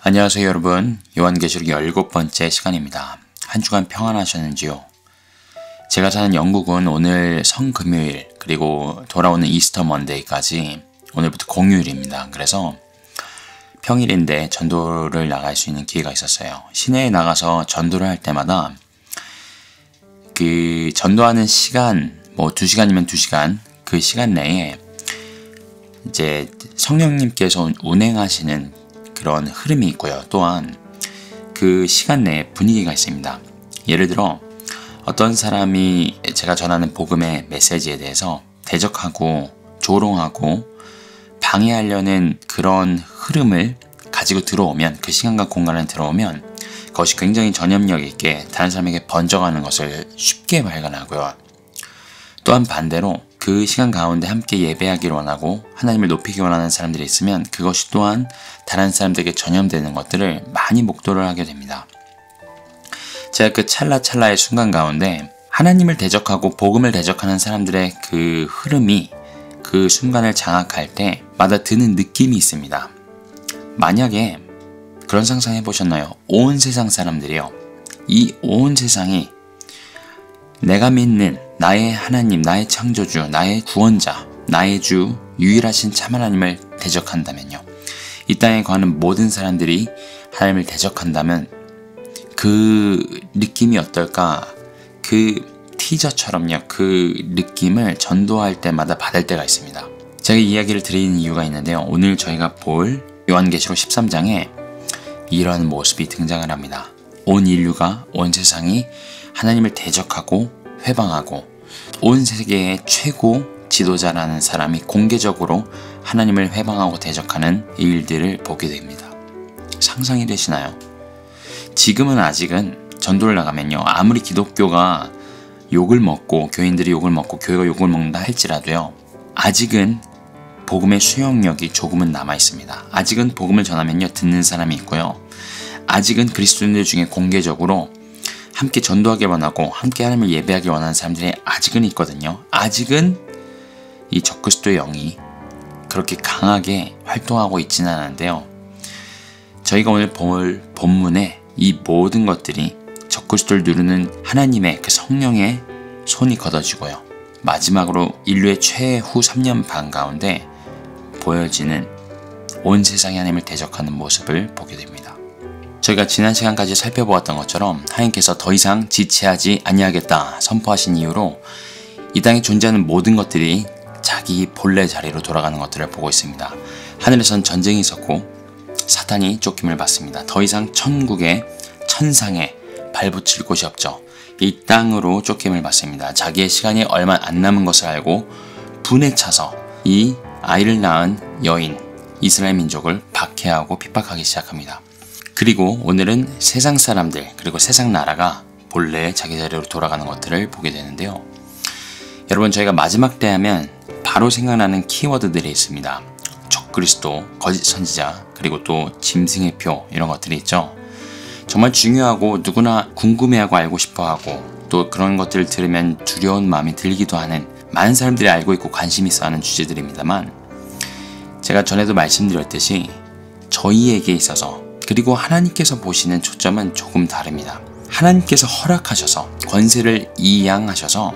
안녕하세요 여러분. 요한계시록 17번째 시간입니다. 한 주간 평안하셨는지요? 제가 사는 영국은 오늘 성금요일 그리고 돌아오는 이스터 먼데이까지 오늘부터 공휴일입니다. 그래서 평일인데 전도를 나갈 수 있는 기회가 있었어요. 시내에 나가서 전도를 할 때마다 그 전도하는 시간 2시간이면 2시간 그 시간 내에 이제 성령님께서 운행하시는 그런 흐름이 있고요. 또한 그 시간 내에 분위기가 있습니다. 예를 들어 어떤 사람이 제가 전하는 복음의 메시지에 대해서 대적하고 조롱하고 방해하려는 그런 흐름을 가지고 들어오면, 그 시간과 공간에 들어오면 그것이 굉장히 전염력 있게 다른 사람에게 번져가는 것을 쉽게 발견하고요. 또한 반대로 그 시간 가운데 함께 예배하기를 원하고 하나님을 높이기 원하는 사람들이 있으면 그것이 또한 다른 사람들에게 전염되는 것들을 많이 목도를 하게 됩니다. 제가 그 찰나찰나의 순간 가운데 하나님을 대적하고 복음을 대적하는 사람들의 그 흐름이 그 순간을 장악할 때마다 드는 느낌이 있습니다. 만약에 그런 상상 해보셨나요? 온 세상 사람들이요, 이 온 세상이 내가 믿는 나의 하나님, 나의 창조주, 나의 구원자, 나의 주, 유일하신 참 하나님을 대적한다면요, 이 땅에 거하는 모든 사람들이 하나님을 대적한다면 그 느낌이 어떨까? 그 티저처럼요, 그 느낌을 전도할 때마다 받을 때가 있습니다. 제가 이 이야기를 드리는 이유가 있는데요, 오늘 저희가 볼 요한계시록 13장에 이런 모습이 등장을 합니다. 온 인류가, 온 세상이 하나님을 대적하고 회방하고 온 세계의 최고 지도자라는 사람이 공개적으로 하나님을 회방하고 대적하는 일들을 보게 됩니다. 상상이 되시나요? 지금은 아직은 전도를 나가면요, 아무리 기독교가 욕을 먹고 교인들이 욕을 먹고 교회가 욕을 먹는다 할지라도요, 아직은 복음의 수용력이 조금은 남아 있습니다. 아직은 복음을 전하면요, 듣는 사람이 있고요, 아직은 그리스도인들 중에 공개적으로 함께 전도하길 원하고 함께 하나님을 예배하길 원하는 사람들이 아직은 있거든요. 아직은 이 적그리스도의 영이 그렇게 강하게 활동하고 있지는 않은데요, 저희가 오늘 볼 본문에 이 모든 것들이 적그리스도를 누르는 하나님의 그 성령의 손이 걷어지고요, 마지막으로 인류의 최후 3년 반 가운데 보여지는 온 세상이 하나님을 대적하는 모습을 보게 됩니다. 저희가 지난 시간까지 살펴보았던 것처럼 하나님께서 더 이상 지체하지 아니하겠다 선포하신 이후로 이 땅에 존재하는 모든 것들이 자기 본래 자리로 돌아가는 것들을 보고 있습니다. 하늘에선 전쟁이 있었고 사탄이 쫓김을 받습니다. 더 이상 천국에, 천상에 발붙일 곳이 없죠. 이 땅으로 쫓김을 받습니다. 자기의 시간이 얼마 안 남은 것을 알고 분에 차서 이 아이를 낳은 여인 이스라엘 민족을 박해하고 핍박하기 시작합니다. 그리고 오늘은 세상 사람들 그리고 세상 나라가 본래 자기 자리로 돌아가는 것들을 보게 되는데요, 여러분, 저희가 마지막 때 하면 바로 생각나는 키워드들이 있습니다. 적그리스도, 거짓 선지자, 그리고 또 짐승의 표, 이런 것들이 있죠. 정말 중요하고 누구나 궁금해하고 알고 싶어하고 또 그런 것들을 들으면 두려운 마음이 들기도 하는, 많은 사람들이 알고 있고 관심 있어 하는 주제들입니다만, 제가 전에도 말씀드렸듯이 저희에게 있어서 그리고 하나님께서 보시는 초점은 조금 다릅니다. 하나님께서 허락하셔서 권세를 이양하셔서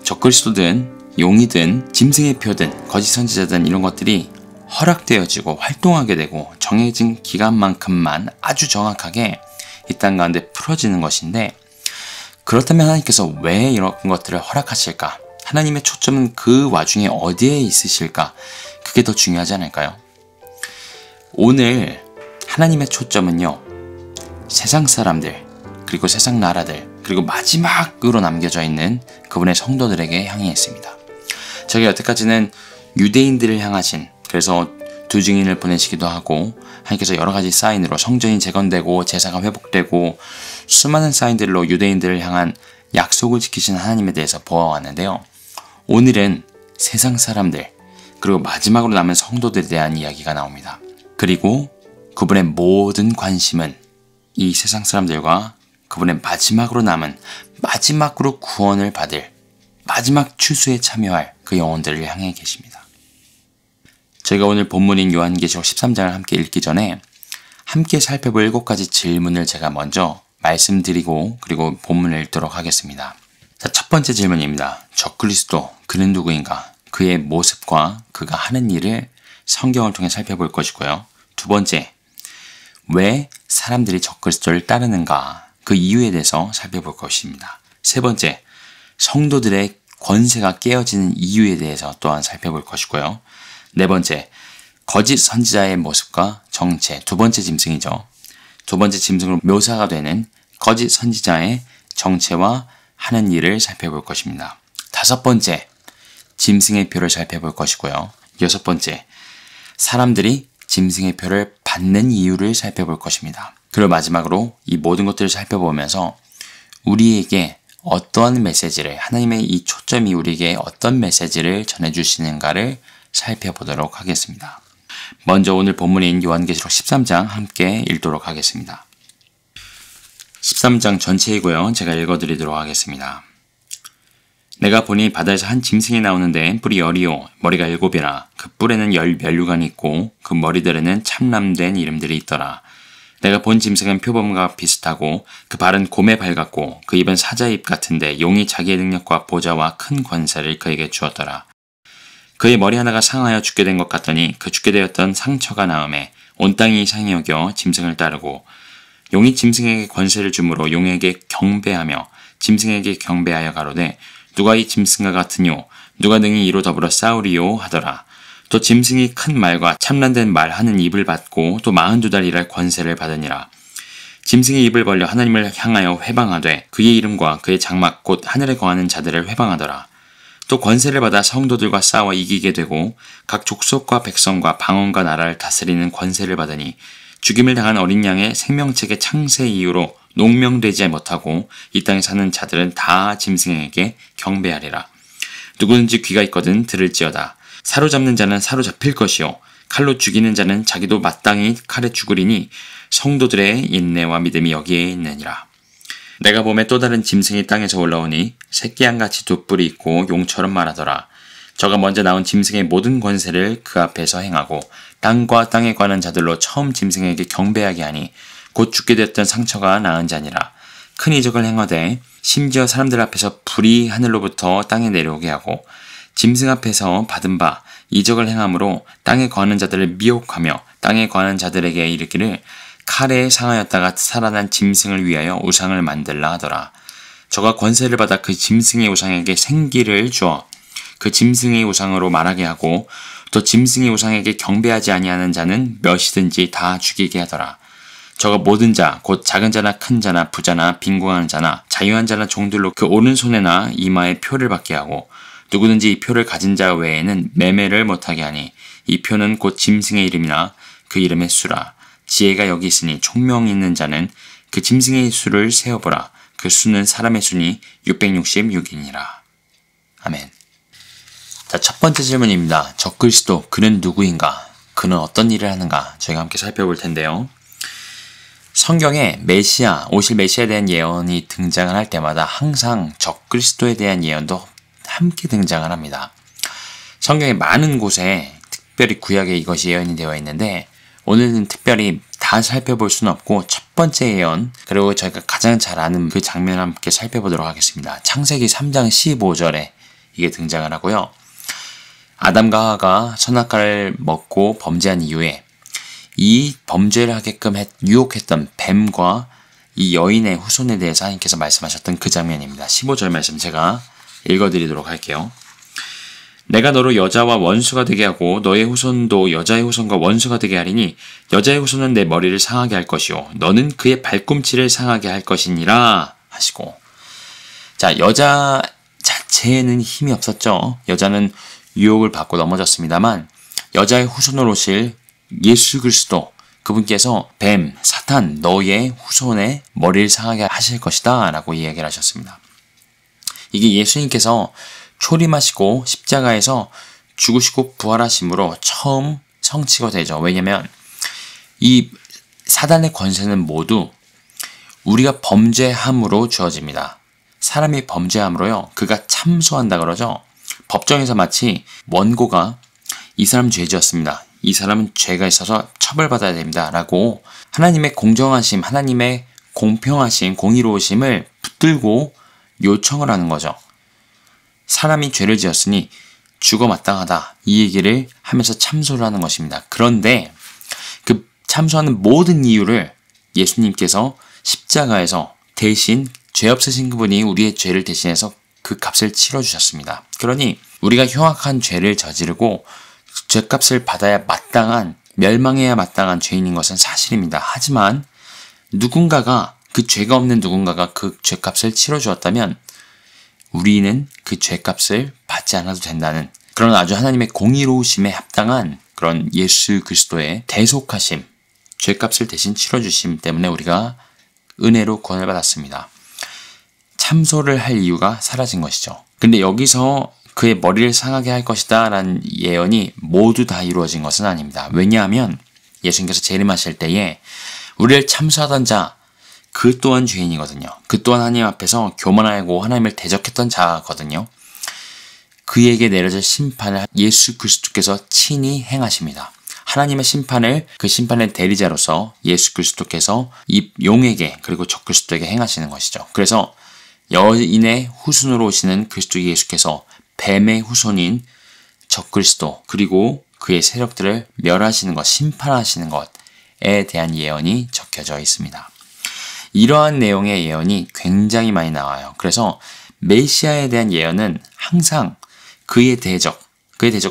적그리스도든 용이든 짐승의 표든 거짓 선지자든 이런 것들이 허락되어지고 활동하게 되고 정해진 기간만큼만 아주 정확하게 이 땅 가운데 풀어지는 것인데, 그렇다면 하나님께서 왜 이런 것들을 허락하실까? 하나님의 초점은 그 와중에 어디에 있으실까? 그게 더 중요하지 않을까요? 오늘 하나님의 초점은요, 세상 사람들 그리고 세상 나라들 그리고 마지막으로 남겨져 있는 그분의 성도들에게 향해 있습니다. 저희가 여태까지는 유대인들을 향하신, 그래서 두 증인을 보내시기도 하고 하나님께서 여러 가지 사인으로 성전이 재건되고 제사가 회복되고 수많은 사인들로 유대인들을 향한 약속을 지키신 하나님에 대해서 보아왔는데요, 오늘은 세상 사람들 그리고 마지막으로 남은 성도들에 대한 이야기가 나옵니다. 그리고 그분의 모든 관심은 이 세상 사람들과 그분의 마지막으로 남은, 마지막으로 구원을 받을, 마지막 추수에 참여할 그 영혼들을 향해 계십니다. 저희가 오늘 본문인 요한계시록 13장을 함께 읽기 전에 함께 살펴볼 7가지 질문을 제가 먼저 말씀드리고 그리고 본문을 읽도록 하겠습니다. 자, 첫 번째 질문입니다. 적그리스도, 그는 누구인가? 그의 모습과 그가 하는 일을 성경을 통해 살펴볼 것이고요. 두 번째, 왜 사람들이 적그리스도를 따르는가? 그 이유에 대해서 살펴볼 것입니다. 세 번째, 성도들의 권세가 깨어지는 이유에 대해서 또한 살펴볼 것이고요. 네 번째, 거짓 선지자의 모습과 정체, 두 번째 짐승이죠. 두 번째 짐승으로 묘사가 되는 거짓 선지자의 정체와 하는 일을 살펴볼 것입니다. 다섯 번째, 짐승의 표를 살펴볼 것이고요. 여섯 번째, 사람들이 짐승의 표를 받는 이유를 살펴볼 것입니다. 그리고 마지막으로 이 모든 것들을 살펴보면서 우리에게 어떠한 메시지를, 하나님의 이 초점이 우리에게 어떤 메시지를 전해주시는가를 살펴보도록 하겠습니다. 먼저 오늘 본문인 요한계시록 13장 함께 읽도록 하겠습니다. 13장 전체이고요. 제가 읽어드리도록 하겠습니다. 내가 보니 바다에서 한 짐승이 나오는데 뿔이 10이요 머리가 7이라 그 뿔에는 10 면류관이 있고 그 머리들에는 참람된 이름들이 있더라. 내가 본 짐승은 표범과 비슷하고 그 발은 곰의 발 같고 그 입은 사자의 입 같은데 용이 자기의 능력과 보좌와 큰 권세를 그에게 주었더라. 그의 머리 하나가 상하여 죽게 된 것 같더니 그 죽게 되었던 상처가 나음에 온 땅이 이상히 여겨 짐승을 따르고 용이 짐승에게 권세를 주므로 용에게 경배하며 짐승에게 경배하여 가로되 누가 이 짐승과 같으뇨 누가 능히 이로 더불어 싸우리요 하더라. 또 짐승이 큰 말과 참란된 말 하는 입을 받고 또 42달 일할 권세를 받으니라. 짐승이 입을 벌려 하나님을 향하여 회방하되 그의 이름과 그의 장막 곧 하늘에 거하는 자들을 회방하더라. 또 권세를 받아 성도들과 싸워 이기게 되고 각 족속과 백성과 방언과 나라를 다스리는 권세를 받으니 죽임을 당한 어린 양의 생명책의 창세 이후로 농명되지 못하고 이 땅에 사는 자들은 다 짐승에게 경배하리라. 누구든지 귀가 있거든 들을지어다. 사로잡는 자는 사로잡힐 것이요 칼로 죽이는 자는 자기도 마땅히 칼에 죽으리니 성도들의 인내와 믿음이 여기에 있느니라. 내가 보매 또 다른 짐승이 땅에서 올라오니 새끼양같이 두 뿔이 있고 용처럼 말하더라. 저가 먼저 나온 짐승의 모든 권세를 그 앞에서 행하고 땅과 땅에 관한 자들로 처음 짐승에게 경배하게 하니 곧 죽게 됐던 상처가 나은 자니라. 큰 이적을 행하되 심지어 사람들 앞에서 불이 하늘로부터 땅에 내려오게 하고 짐승 앞에서 받은 바 이적을 행함으로 땅에 거하는 자들을 미혹하며 땅에 거하는 자들에게 이르기를 칼에 상하였다가 살아난 짐승을 위하여 우상을 만들라 하더라. 저가 권세를 받아 그 짐승의 우상에게 생기를 주어 그 짐승의 우상으로 말하게 하고 또 짐승의 우상에게 경배하지 아니하는 자는 몇이든지 다 죽이게 하더라. 저가 모든 자, 곧 작은 자나 큰 자나 부자나 빈궁한 자나 자유한 자나 종들로 그 오른손에나 이마에 표를 받게 하고 누구든지 이 표를 가진 자 외에는 매매를 못하게 하니 이 표는 곧 짐승의 이름이나 그 이름의 수라. 지혜가 여기 있으니 총명 있는 자는 그 짐승의 수를 세어보라. 그 수는 사람의 수니 666이니라. 아멘. 자, 첫 번째 질문입니다. 적그리스도, 그는 누구인가? 그는 어떤 일을 하는가? 저희가 함께 살펴볼 텐데요. 성경에 메시아, 오실 메시아에 대한 예언이 등장을 할 때마다 항상 적그리스도에 대한 예언도 함께 등장을 합니다. 성경의 많은 곳에 특별히 구약에 이것이 예언이 되어 있는데 오늘은 특별히 다 살펴볼 수는 없고 첫 번째 예언 그리고 저희가 가장 잘 아는 그 장면을 함께 살펴보도록 하겠습니다. 창세기 3장 15절에 이게 등장을 하고요. 아담과 하와가 선악과를 먹고 범죄한 이후에 이 범죄를 하게끔 유혹했던 뱀과 이 여인의 후손에 대해서 하나님께서 말씀하셨던 그 장면입니다. 15절 말씀 제가 읽어드리도록 할게요. 내가 너로 여자와 원수가 되게 하고 너의 후손도 여자의 후손과 원수가 되게 하리니 여자의 후손은 내 머리를 상하게 할 것이요 너는 그의 발꿈치를 상하게 할 것이니라 하시고, 자, 여자 자체에는 힘이 없었죠. 여자는 유혹을 받고 넘어졌습니다만 여자의 후손으로 오실 예수 그리스도, 그분께서 뱀, 사탄, 너의 후손의 머리를 상하게 하실 것이다 라고 이야기를 하셨습니다. 이게 예수님께서 초림하시고 십자가에서 죽으시고 부활하심으로 처음 성취가 되죠. 왜냐하면 이 사단의 권세는 모두 우리가 범죄함으로 주어집니다. 사람이 범죄함으로요, 그가 참소한다 그러죠. 법정에서 마치 원고가 이 사람 죄 지었습니다. 이 사람은 죄가 있어서 처벌받아야 됩니다. 라고 하나님의 공정하심, 하나님의 공평하심, 공의로우심을 붙들고 요청을 하는 거죠. 사람이 죄를 지었으니 죽어 마땅하다. 이 얘기를 하면서 참소를 하는 것입니다. 그런데 그 참소하는 모든 이유를 예수님께서 십자가에서 대신 죄 없으신 그분이 우리의 죄를 대신해서 그 값을 치러주셨습니다. 그러니 우리가 흉악한 죄를 저지르고 죄값을 받아야 마땅한, 멸망해야 마땅한 죄인인 것은 사실입니다. 하지만 누군가가, 그 죄가 없는 누군가가 그 죄값을 치러주었다면 우리는 그 죄값을 받지 않아도 된다는 그런 아주 하나님의 공의로우심에 합당한 그런 예수 그리스도의 대속하심, 죄값을 대신 치러주심 때문에 우리가 은혜로 구원을 받았습니다. 참소를 할 이유가 사라진 것이죠. 근데 여기서 그의 머리를 상하게 할 것이다 라는 예언이 모두 다 이루어진 것은 아닙니다. 왜냐하면 예수님께서 재림하실 때에 우리를 참소하던 자, 그 또한 죄인이거든요. 그 또한 하나님 앞에서 교만하고 하나님을 대적했던 자거든요. 그에게 내려질 심판을 예수 그리스도께서 친히 행하십니다. 하나님의 심판을, 그 심판의 대리자로서 예수 그리스도께서 이 용에게 그리고 적 그리스도에게 행하시는 것이죠. 그래서 여인의 후손으로 오시는 그리스도 예수께서 뱀의 후손인 적 그리스도 그리고 그의 세력들을 멸하시는 것, 심판하시는 것에 대한 예언이 적혀져 있습니다. 이러한 내용의 예언이 굉장히 많이 나와요. 그래서 메시아에 대한 예언은 항상 그의 대적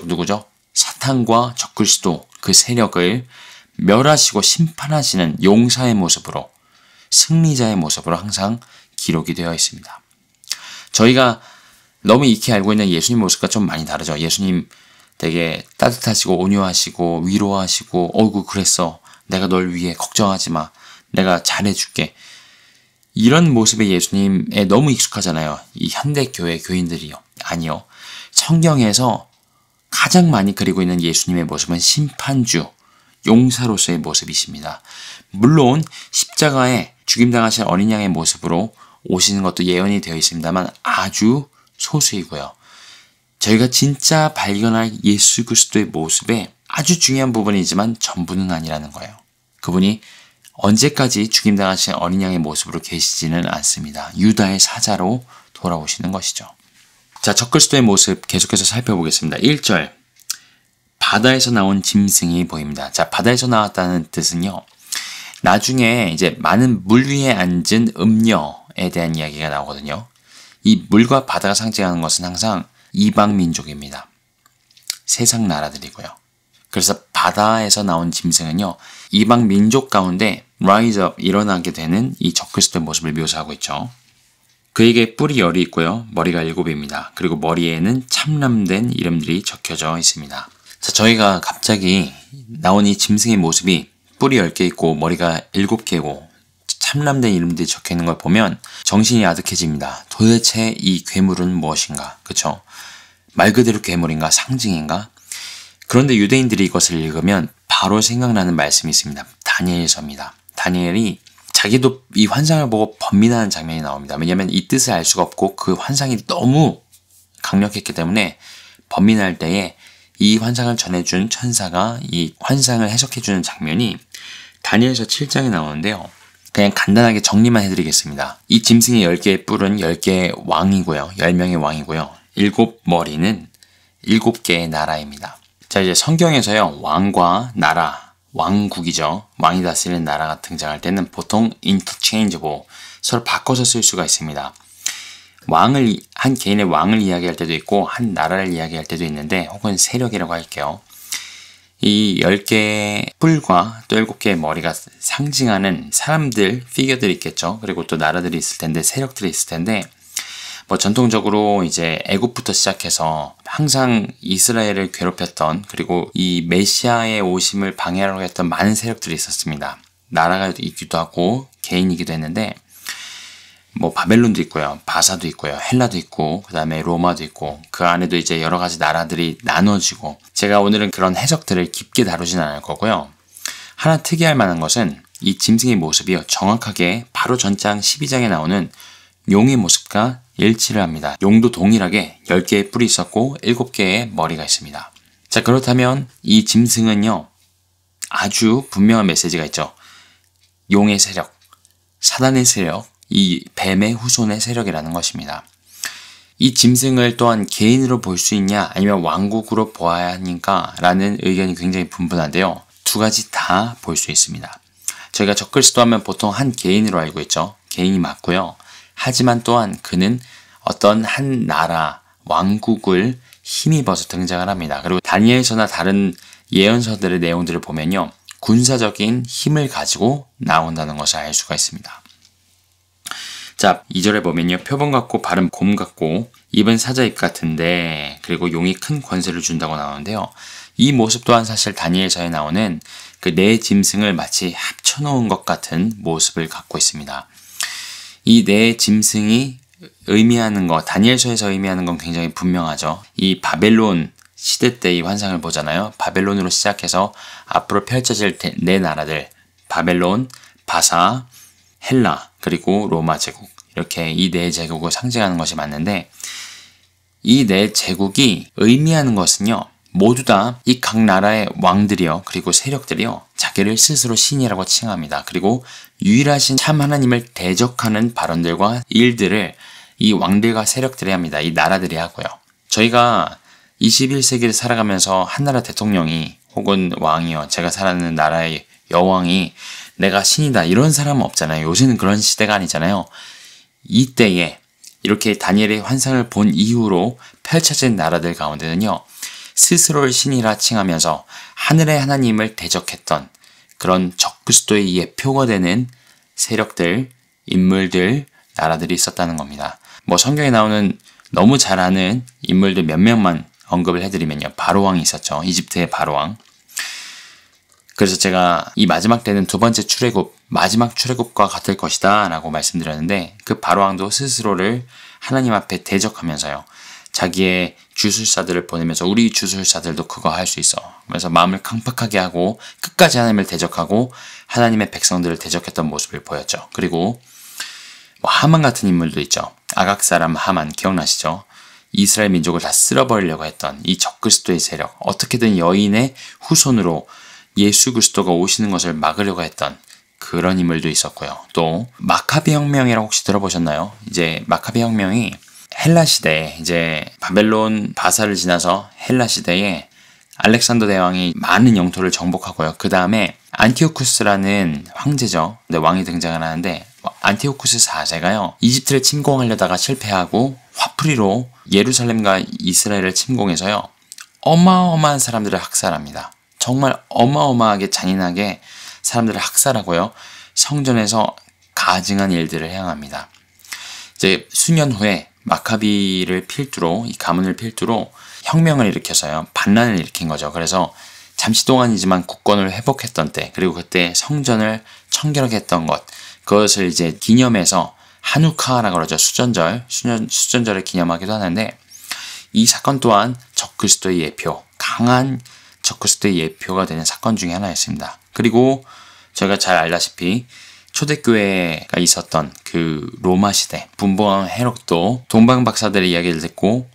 누구죠? 사탄과 적 그리스도, 그 세력을 멸하시고 심판하시는 용사의 모습으로, 승리자의 모습으로 항상 기록이 되어 있습니다. 저희가 너무 익히 알고 있는 예수님 모습과 좀 많이 다르죠. 예수님 되게 따뜻하시고 온유하시고 위로하시고 어이구 그랬어. 내가 널 위해 걱정하지 마. 내가 잘해줄게. 이런 모습의 예수님에 너무 익숙하잖아요. 이 현대교회 교인들이요. 아니요. 성경에서 가장 많이 그리고 있는 예수님의 모습은 심판주, 용사로서의 모습이십니다. 물론 십자가에 죽임당하신 어린 양의 모습으로 오시는 것도 예언이 되어 있습니다만 아주 소수이고요. 저희가 진짜 발견할 예수 그리스도의 모습의 아주 중요한 부분이지만 전부는 아니라는 거예요. 그분이 언제까지 죽임당하신 어린 양의 모습으로 계시지는 않습니다. 유다의 사자로 돌아오시는 것이죠. 자, 적 그리스도의 모습 계속해서 살펴보겠습니다. 1절, 바다에서 나온 짐승이 보입니다. 자, 바다에서 나왔다는 뜻은요, 나중에 이제 많은 물 위에 앉은 음녀에 대한 이야기가 나오거든요. 이 물과 바다가 상징하는 것은 항상 이방 민족입니다. 세상 나라들이고요. 그래서 바다에서 나온 짐승은요, 이방 민족 가운데 rise up, 일어나게 되는 이 적 그리스도의 모습을 묘사하고 있죠. 그에게 뿔이 10이 있고요. 머리가 7입니다. 그리고 머리에는 참람된 이름들이 적혀져 있습니다. 자, 저희가 갑자기 나온 이 짐승의 모습이 뿔이 10개 있고 머리가 7개고 참람된 이름들이 적혀있는 걸 보면 정신이 아득해집니다. 도대체 이 괴물은 무엇인가? 그쵸? 말 그대로 괴물인가? 상징인가? 그런데 유대인들이 이것을 읽으면 바로 생각나는 말씀이 있습니다. 다니엘서입니다. 다니엘이 자기도 이 환상을 보고 번민하는 장면이 나옵니다. 왜냐하면 이 뜻을 알 수가 없고 그 환상이 너무 강력했기 때문에 번민할 때에 이 환상을 전해준 천사가 이 환상을 해석해주는 장면이 다니엘서 7장에 나오는데요. 그냥 간단하게 정리만 해드리겠습니다. 이 짐승의 10개의 뿔은 10개의 왕이고요. 10명의 왕이고요. 7머리는 7개의 나라입니다. 자, 이제 성경에서요, 왕과 나라, 왕국이죠. 왕이 다스리는 나라가 등장할 때는 보통 interchangeable, 서로 바꿔서 쓸 수가 있습니다. 한 개인의 왕을 이야기할 때도 있고 한 나라를 이야기할 때도 있는데, 혹은 세력이라고 할게요. 이 10개의 뿔과 또 7개의 머리가 상징하는 사람들, 피겨들이 있겠죠. 그리고 또 나라들이 있을 텐데, 세력들이 있을 텐데, 뭐 전통적으로 이제 애굽부터 시작해서 항상 이스라엘을 괴롭혔던, 그리고 이 메시아의 오심을 방해하려고 했던 많은 세력들이 있었습니다. 나라가 있기도 하고 개인이기도 했는데, 뭐 바벨론도 있고요, 바사도 있고요, 헬라도 있고, 그 다음에 로마도 있고, 그 안에도 이제 여러 가지 나라들이 나눠지고, 제가 오늘은 그런 해석들을 깊게 다루진 않을 거고요. 하나 특이할 만한 것은 이 짐승의 모습이요, 정확하게 바로 전장 12장에 나오는 용의 모습과 일치를 합니다. 용도 동일하게 10개의 뿔이 있었고 7개의 머리가 있습니다. 자, 그렇다면 이 짐승은요, 아주 분명한 메시지가 있죠. 용의 세력, 사단의 세력, 이 뱀의 후손의 세력이라는 것입니다. 이 짐승을 또한 개인으로 볼 수 있냐 아니면 왕국으로 보아야 하니까 라는 의견이 굉장히 분분한데요. 두 가지 다 볼 수 있습니다. 저희가 적그리스도 하면 보통 한 개인으로 알고 있죠. 개인이 맞고요. 하지만 또한 그는 어떤 한 나라, 왕국을 힘입어서 등장을 합니다. 그리고 다니엘서나 다른 예언서들의 내용들을 보면요. 군사적인 힘을 가지고 나온다는 것을 알 수가 있습니다. 자, 2절에 보면요. 표범 같고 발은 곰 같고 입은 사자입 같은데 그리고 용이 큰 권세를 준다고 나오는데요. 이 모습 또한 사실 다니엘서에 나오는 그 네 짐승을 마치 합쳐놓은 것 같은 모습을 갖고 있습니다. 이 네 짐승이 의미하는 것, 다니엘서에서 의미하는 건 굉장히 분명하죠. 이 바벨론 시대 때의 환상을 보잖아요. 바벨론으로 시작해서 앞으로 펼쳐질 네 나라들, 바벨론, 바사, 헬라, 그리고 로마 제국, 이렇게 이 네 제국을 상징하는 것이 맞는데 이 네 제국이 의미하는 것은요. 모두 다 이 각 나라의 왕들이요. 그리고 세력들이요. 자기를 스스로 신이라고 칭합니다. 그리고 유일하신 참 하나님을 대적하는 발언들과 일들을 이 왕들과 세력들이 합니다. 이 나라들이 하고요. 저희가 21세기를 살아가면서 한 나라 대통령이 혹은 왕이요. 제가 살아가는 나라의 여왕이 내가 신이다. 이런 사람은 없잖아요. 요새는 그런 시대가 아니잖아요. 이때에 이렇게 다니엘의 환상을 본 이후로 펼쳐진 나라들 가운데는요. 스스로를 신이라 칭하면서 하늘의 하나님을 대적했던 그런 적그리스도의 예표가 되는 세력들, 인물들, 나라들이 있었다는 겁니다. 뭐 성경에 나오는 너무 잘 아는 인물들 몇 명만 언급을 해드리면요. 바로왕이 있었죠. 이집트의 바로왕. 그래서 제가 이 마지막 때는 두 번째 출애굽, 마지막 출애굽과 같을 것이다 라고 말씀드렸는데 그 바로왕도 스스로를 하나님 앞에 대적하면서요. 자기의 주술사들을 보내면서 우리 주술사들도 그거 할 수 있어. 그래서 마음을 강팍하게 하고 끝까지 하나님을 대적하고 하나님의 백성들을 대적했던 모습을 보였죠. 그리고 뭐 하만 같은 인물도 있죠. 아각 사람 하만 기억나시죠? 이스라엘 민족을 다 쓸어버리려고 했던 이 적그리스도의 세력, 어떻게든 여인의 후손으로 예수 그리스도가 오시는 것을 막으려고 했던 그런 인물도 있었고요. 또 마카비 혁명이라고 혹시 들어보셨나요? 이제 마카비 혁명이 헬라 시대에 이제 바벨론 바사를 지나서 헬라 시대에 알렉산더 대왕이 많은 영토를 정복하고요. 그 다음에 안티오쿠스라는 황제죠. 네, 왕이 등장을 하는데 안티오쿠스 4세가요. 이집트를 침공하려다가 실패하고 화풀이로 예루살렘과 이스라엘을 침공해서요. 어마어마한 사람들을 학살합니다. 정말 어마어마하게 잔인하게 사람들을 학살하고요. 성전에서 가증한 일들을 행합니다. 이제 수년 후에 마카비를 필두로 이 가문을 필두로 혁명을 일으켜서요. 반란을 일으킨 거죠. 그래서 잠시 동안이지만 국권을 회복했던 때 그리고 그때 성전을 청결하게 했던 것 그것을 이제 기념해서 하누카라고 그러죠. 수전절을 기념하기도 하는데 이 사건 또한 적그리스도의 예표, 강한 적그리스도의 예표가 되는 사건 중에 하나였습니다. 그리고 저희가 잘 알다시피 초대교회가 있었던 그 로마 시대 분봉왕 헤롯도 동방 박사들의 이야기를 듣고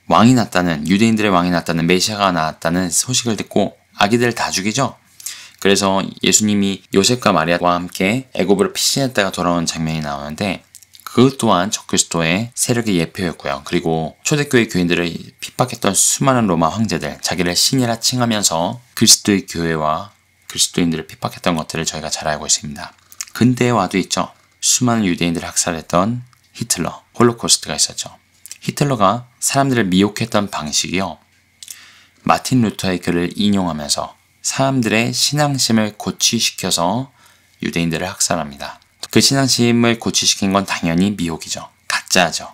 왕이 났다는 유대인들의 왕이 났다는 메시아가 나왔다는 소식을 듣고 아기들 다 죽이죠. 그래서 예수님이 요셉과 마리아와 함께 애굽으로 피신했다가 돌아온 장면이 나오는데 그것 또한 적그리스도의 세력의 예표였고요. 그리고 초대교회 교인들을 핍박했던 수많은 로마 황제들 자기를 신이라 칭하면서 그리스도의 교회와 그리스도인들을 핍박했던 것들을 저희가 잘 알고 있습니다. 근대에 와도 있죠. 수많은 유대인들을 학살했던 히틀러, 홀로코스트가 있었죠. 히틀러가 사람들을 미혹했던 방식이요. 마틴 루터의 글을 인용하면서 사람들의 신앙심을 고취시켜서 유대인들을 학살합니다. 그 신앙심을 고취시킨 건 당연히 미혹이죠. 가짜죠.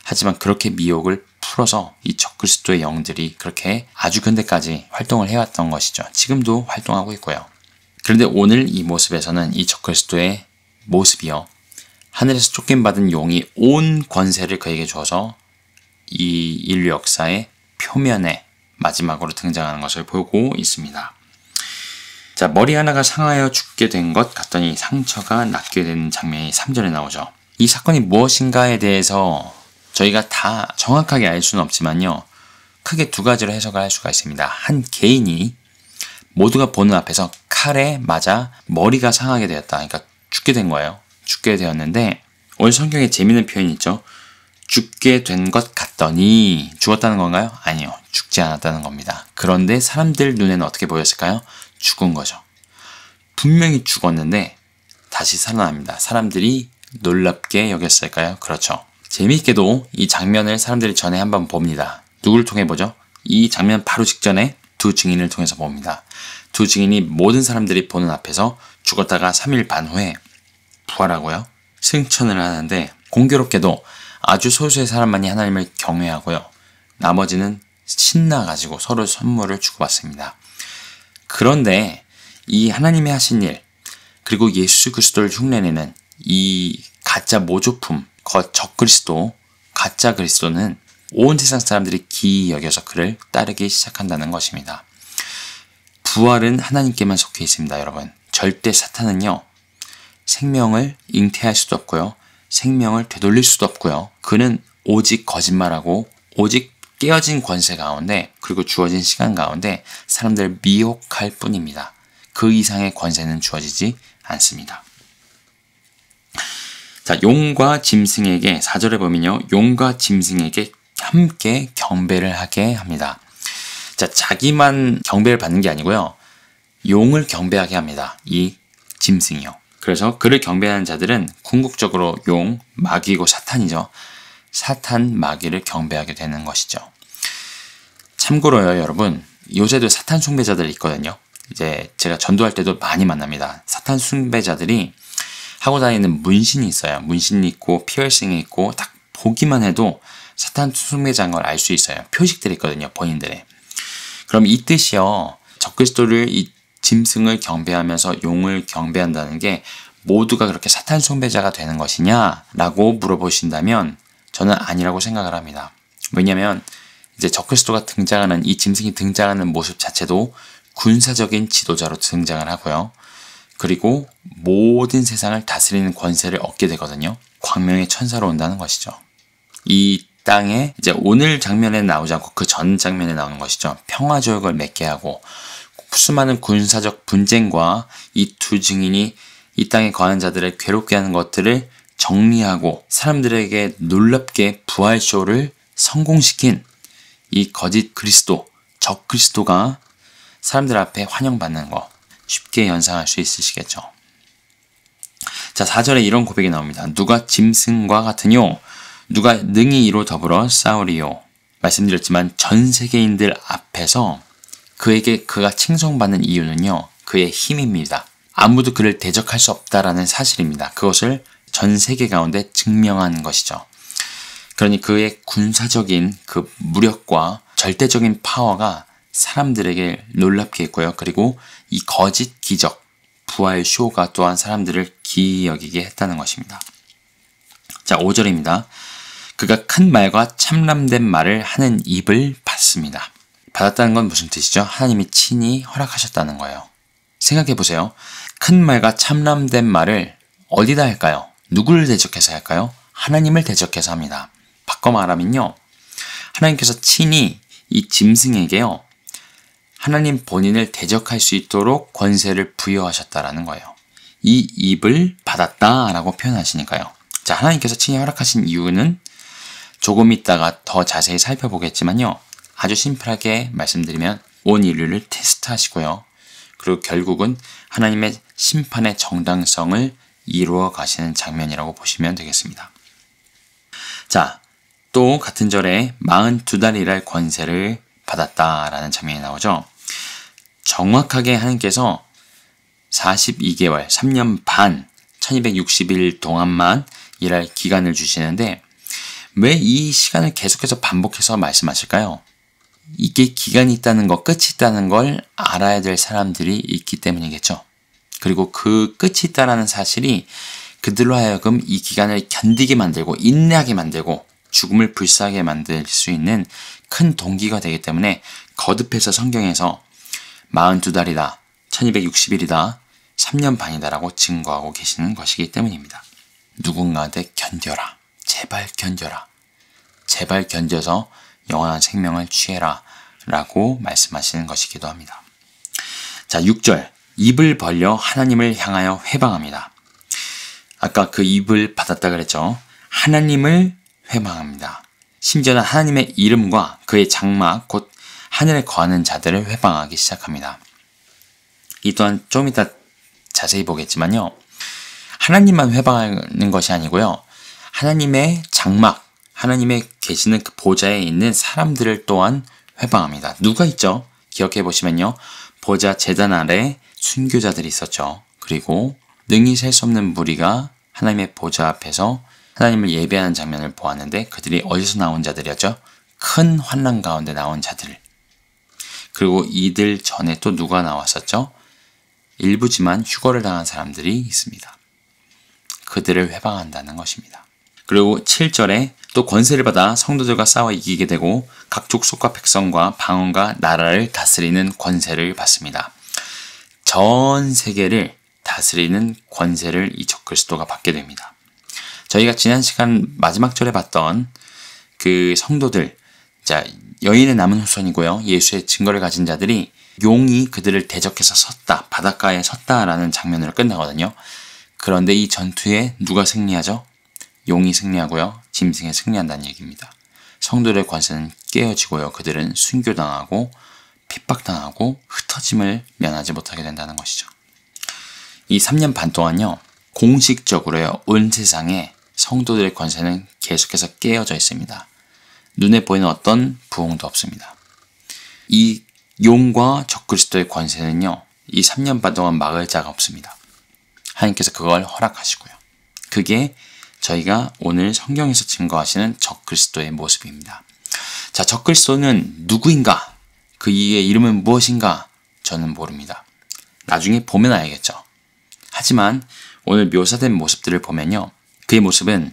하지만 그렇게 미혹을 풀어서 이 적그리스도의 영들이 그렇게 아주 근대까지 활동을 해왔던 것이죠. 지금도 활동하고 있고요. 그런데 오늘 이 모습에서는 이 적그리스도의 모습이요. 하늘에서 쫓김받은 용이 온 권세를 그에게 줘서 이 인류 역사의 표면에 마지막으로 등장하는 것을 보고 있습니다. 자, 머리 하나가 상하여 죽게 된 것 같더니 상처가 낫게 되는 장면이 3절에 나오죠. 이 사건이 무엇인가에 대해서 저희가 다 정확하게 알 수는 없지만요. 크게 두 가지로 해석을 할 수가 있습니다. 한 개인이 모두가 보는 앞에서 칼에 맞아 머리가 상하게 되었다. 그러니까 죽게 된 거예요. 죽게 되었는데 오늘 성경에 재미있는 표현이 있죠. 죽게 된 것 같더니 죽었다는 건가요? 아니요. 죽지 않았다는 겁니다. 그런데 사람들 눈에는 어떻게 보였을까요? 죽은 거죠. 분명히 죽었는데 다시 살아납니다. 사람들이 놀랍게 여겼을까요? 그렇죠. 재미있게도 이 장면을 사람들이 전에 한번 봅니다. 누구를 통해 보죠? 이 장면 바로 직전에 두 증인을 통해서 봅니다. 두 증인이 모든 사람들이 보는 앞에서 죽었다가 3일 반 후에 부활하고요. 승천을 하는데 공교롭게도 아주 소수의 사람만이 하나님을 경외하고요. 나머지는 신나가지고 서로 선물을 주고받습니다. 그런데 이 하나님이 하신 일, 그리고 예수 그리스도를 흉내내는 이 가짜 모조품, 적그리스도, 가짜 그리스도는 온 세상 사람들이 기이 여겨서 그를 따르기 시작한다는 것입니다. 부활은 하나님께만 속해 있습니다, 여러분. 절대 사탄은요, 생명을 잉태할 수도 없고요. 생명을 되돌릴 수도 없고요. 그는 오직 거짓말하고 오직 깨어진 권세 가운데 그리고 주어진 시간 가운데 사람들을 미혹할 뿐입니다. 그 이상의 권세는 주어지지 않습니다. 자, 용과 짐승에게 4절에 보면요. 용과 짐승에게 함께 경배를 하게 합니다. 자, 자기만 경배를 받는 게 아니고요. 용을 경배하게 합니다. 이 짐승이요. 그래서 그를 경배하는 자들은 궁극적으로 용, 마귀고 사탄이죠. 사탄, 마귀를 경배하게 되는 것이죠. 참고로요, 여러분. 요새도 사탄 숭배자들이 있거든요. 이제 제가 전도할 때도 많이 만납니다. 사탄 숭배자들이 하고 다니는 문신이 있어요. 문신이 있고 피어싱이 있고 딱 보기만 해도 사탄 숭배자인 걸 알 수 있어요. 표식들이 있거든요. 본인들의. 그럼 이 뜻이요. 적그리스도를 이 짐승을 경배하면서 용을 경배한다는 게 모두가 그렇게 사탄 숭배자가 되는 것이냐라고 물어보신다면 저는 아니라고 생각을 합니다. 왜냐하면 이제 적그리스도가 등장하는 이 짐승이 등장하는 모습 자체도 군사적인 지도자로 등장을 하고요. 그리고 모든 세상을 다스리는 권세를 얻게 되거든요. 광명의 천사로 온다는 것이죠. 이 땅에 이제 오늘 장면에 나오지 않고 그 전 장면에 나오는 것이죠. 평화조약을 맺게 하고 수많은 군사적 분쟁과 이 두 증인이 이 땅에 거하는 자들을 괴롭게 하는 것들을 정리하고 사람들에게 놀랍게 부활쇼를 성공시킨 이 거짓 그리스도, 적 그리스도가 사람들 앞에 환영받는 거 쉽게 연상할 수 있으시겠죠. 자, 4절에 이런 고백이 나옵니다. 누가 짐승과 같으뇨? 누가 능히 이로 더불어 싸우리요? 말씀드렸지만 전 세계인들 앞에서 그가 칭송받는 이유는요. 그의 힘입니다. 아무도 그를 대적할 수 없다라는 사실입니다. 그것을 전 세계 가운데 증명한 것이죠. 그러니 그의 군사적인 그 무력과 절대적인 파워가 사람들에게 놀랍게 했고요. 그리고 이 거짓 기적, 부활 쇼가 또한 사람들을 기이 여기게 했다는 것입니다. 자, 5절입니다. 그가 큰 말과 참람된 말을 하는 입을 받습니다. 받았다는 건 무슨 뜻이죠? 하나님이 친히 허락하셨다는 거예요. 생각해 보세요. 큰 말과 참람된 말을 어디다 할까요? 누구를 대적해서 할까요? 하나님을 대적해서 합니다. 바꿔 말하면요. 하나님께서 친히 이 짐승에게요. 하나님 본인을 대적할 수 있도록 권세를 부여하셨다라는 거예요. 이 입을 받았다라고 표현하시니까요. 자, 하나님께서 친히 허락하신 이유는 조금 있다가 더 자세히 살펴보겠지만요. 아주 심플하게 말씀드리면 온 인류를 테스트하시고요. 그리고 결국은 하나님의 심판의 정당성을 이루어 가시는 장면이라고 보시면 되겠습니다. 자, 또 같은 절에 42달 일할 권세를 받았다라는 장면이 나오죠. 정확하게 하나님께서 42개월, 3년 반, 1260일 동안만 일할 기간을 주시는데 왜 이 시간을 계속해서 반복해서 말씀하실까요? 이게 기간이 있다는 것, 끝이 있다는 걸 알아야 될 사람들이 있기 때문이겠죠. 그리고 그 끝이 있다는 사실이 그들로 하여금 이 기간을 견디게 만들고 인내하게 만들고 죽음을 불사하게 만들 수 있는 큰 동기가 되기 때문에 거듭해서 성경에서 42달이다, 1260일이다, 3년 반이다라고 증거하고 계시는 것이기 때문입니다. 누군가한테 견뎌라. 제발 견뎌라. 제발 견뎌서 영원한 생명을 취해라 라고 말씀하시는 것이기도 합니다. 자, 6절. 입을 벌려 하나님을 향하여 회방합니다. 아까 그 입을 받았다 그랬죠. 하나님을 회방합니다. 심지어는 하나님의 이름과 그의 장막 곧 하늘에 거하는 자들을 회방하기 시작합니다. 이 또한 좀 이따 자세히 보겠지만요. 하나님만 회방하는 것이 아니고요. 하나님의 장막, 하나님의 계시는 그 보좌에 있는 사람들을 또한 회방합니다. 누가 있죠? 기억해 보시면요. 보좌 제단 아래 순교자들이 있었죠. 그리고 능히 셀 수 없는 무리가 하나님의 보좌 앞에서 하나님을 예배하는 장면을 보았는데 그들이 어디서 나온 자들이었죠? 큰 환난 가운데 나온 자들. 그리고 이들 전에 또 누가 나왔었죠? 일부지만 휴거를 당한 사람들이 있습니다. 그들을 회방한다는 것입니다. 그리고 7절에 또 권세를 받아 성도들과 싸워 이기게 되고 각 족속과 백성과 방언과 나라를 다스리는 권세를 받습니다. 전 세계를 다스리는 권세를 이 적그리스도가 받게 됩니다. 저희가 지난 시간 마지막 절에 봤던 그 성도들, 자, 여인의 남은 후손이고요. 예수의 증거를 가진 자들이 용이 그들을 대적해서 섰다, 바닷가에 섰다라는 장면으로 끝나거든요. 그런데 이 전투에 누가 승리하죠? 용이 승리하고요. 짐승이 승리한다는 얘기입니다. 성도들의 권세는 깨어지고요. 그들은 순교당하고 핍박당하고 흩어짐을 면하지 못하게 된다는 것이죠. 이 3년 반 동안요. 공식적으로요. 온 세상에 성도들의 권세는 계속해서 깨어져 있습니다. 눈에 보이는 어떤 부흥도 없습니다. 이 용과 적그리스도의 권세는요. 이 3년 반 동안 막을 자가 없습니다. 하나님께서 그걸 허락하시고요. 그게 저희가 오늘 성경에서 증거하시는 적그리스도의 모습입니다. 자, 적그리스도는 누구인가? 그의 이름은 무엇인가? 저는 모릅니다. 나중에 보면 알겠죠. 하지만 오늘 묘사된 모습들을 보면요. 그의 모습은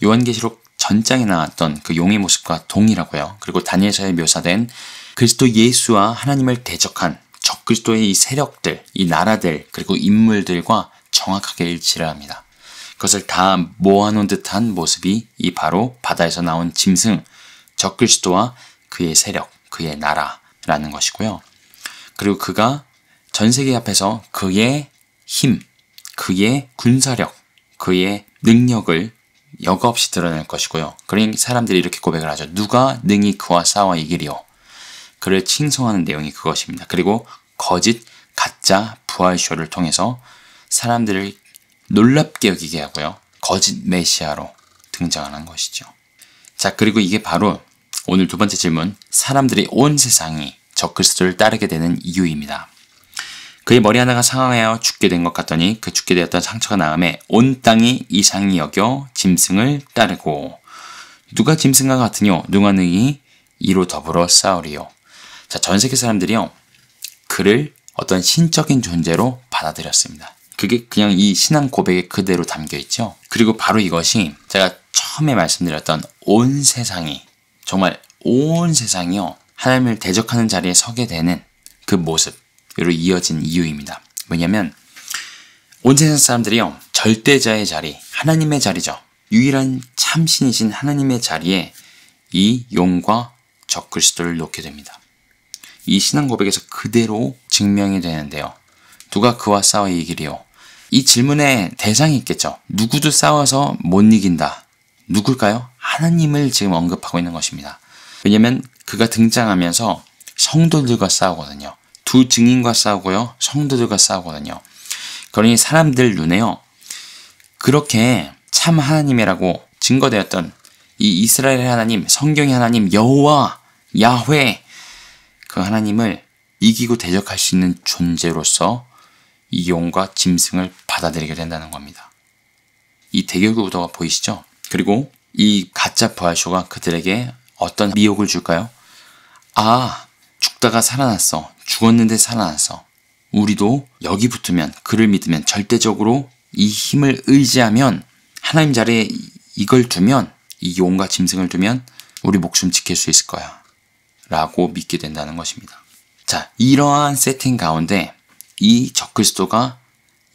요한계시록 전장에 나왔던 그 용의 모습과 동일하고요. 그리고 다니엘서에 묘사된 그리스도 예수와 하나님을 대적한 적그리스도의 이 세력들, 이 나라들, 그리고 인물들과 정확하게 일치를 합니다. 그것을 다 모아놓은 듯한 모습이 이 바로 바다에서 나온 짐승, 적그리스도와 그의 세력, 그의 나라라는 것이고요. 그리고 그가 전 세계 앞에서 그의 힘, 그의 군사력, 그의 능력을 여과 없이 드러낼 것이고요. 그러니 사람들이 이렇게 고백을 하죠. 누가 능히 그와 싸워 이기리요. 그를 칭송하는 내용이 그것입니다. 그리고 거짓, 가짜 부활쇼를 통해서 사람들을 놀랍게 여기게 하고요. 거짓 메시아로 등장하는 것이죠. 자, 그리고 이게 바로 오늘 두 번째 질문, 사람들이 온 세상이 적그리스도를 따르게 되는 이유입니다. 그의 머리 하나가 상하여 죽게 된 것 같더니 그 죽게 되었던 상처가 나음에 온 땅이 이상히 여겨 짐승을 따르고 누가 짐승과 같으뇨 누가 능히 이로 더불어 싸우리요. 자, 전 세계 사람들이요. 그를 어떤 신적인 존재로 받아들였습니다. 그게 그냥 이 신앙 고백에 그대로 담겨 있죠. 그리고 바로 이것이 제가 처음에 말씀드렸던 온 세상이 정말 온 세상이요. 하나님을 대적하는 자리에 서게 되는 그 모습으로 이어진 이유입니다. 뭐냐면 온 세상 사람들이요. 절대자의 자리, 하나님의 자리죠. 유일한 참신이신 하나님의 자리에 이 용과 적그리스도를 놓게 됩니다. 이 신앙 고백에서 그대로 증명이 되는데요. 누가 그와 싸워 이기리요? 이 질문에 대상이 있겠죠. 누구도 싸워서 못 이긴다. 누굴까요? 하나님을 지금 언급하고 있는 것입니다. 왜냐하면 그가 등장하면서 성도들과 싸우거든요. 두 증인과 싸우고요. 성도들과 싸우거든요. 그러니 사람들 눈에요. 그렇게 참 하나님이라고 증거되었던 이 이스라엘의 하나님, 성경의 하나님, 여호와, 야훼 그 하나님을 이기고 대적할 수 있는 존재로서 이 용과 짐승을 받아들이게 된다는 겁니다. 이 대결 구도가 보이시죠? 그리고 이 가짜 부활쇼가 그들에게 어떤 미혹을 줄까요? 아, 죽다가 살아났어. 죽었는데 살아났어. 우리도 여기 붙으면, 그를 믿으면, 절대적으로 이 힘을 의지하면, 하나님 자리에 이걸 두면, 이 용과 짐승을 두면 우리 목숨 지킬 수 있을 거야. 라고 믿게 된다는 것입니다. 자, 이러한 세팅 가운데 이 적그리스도가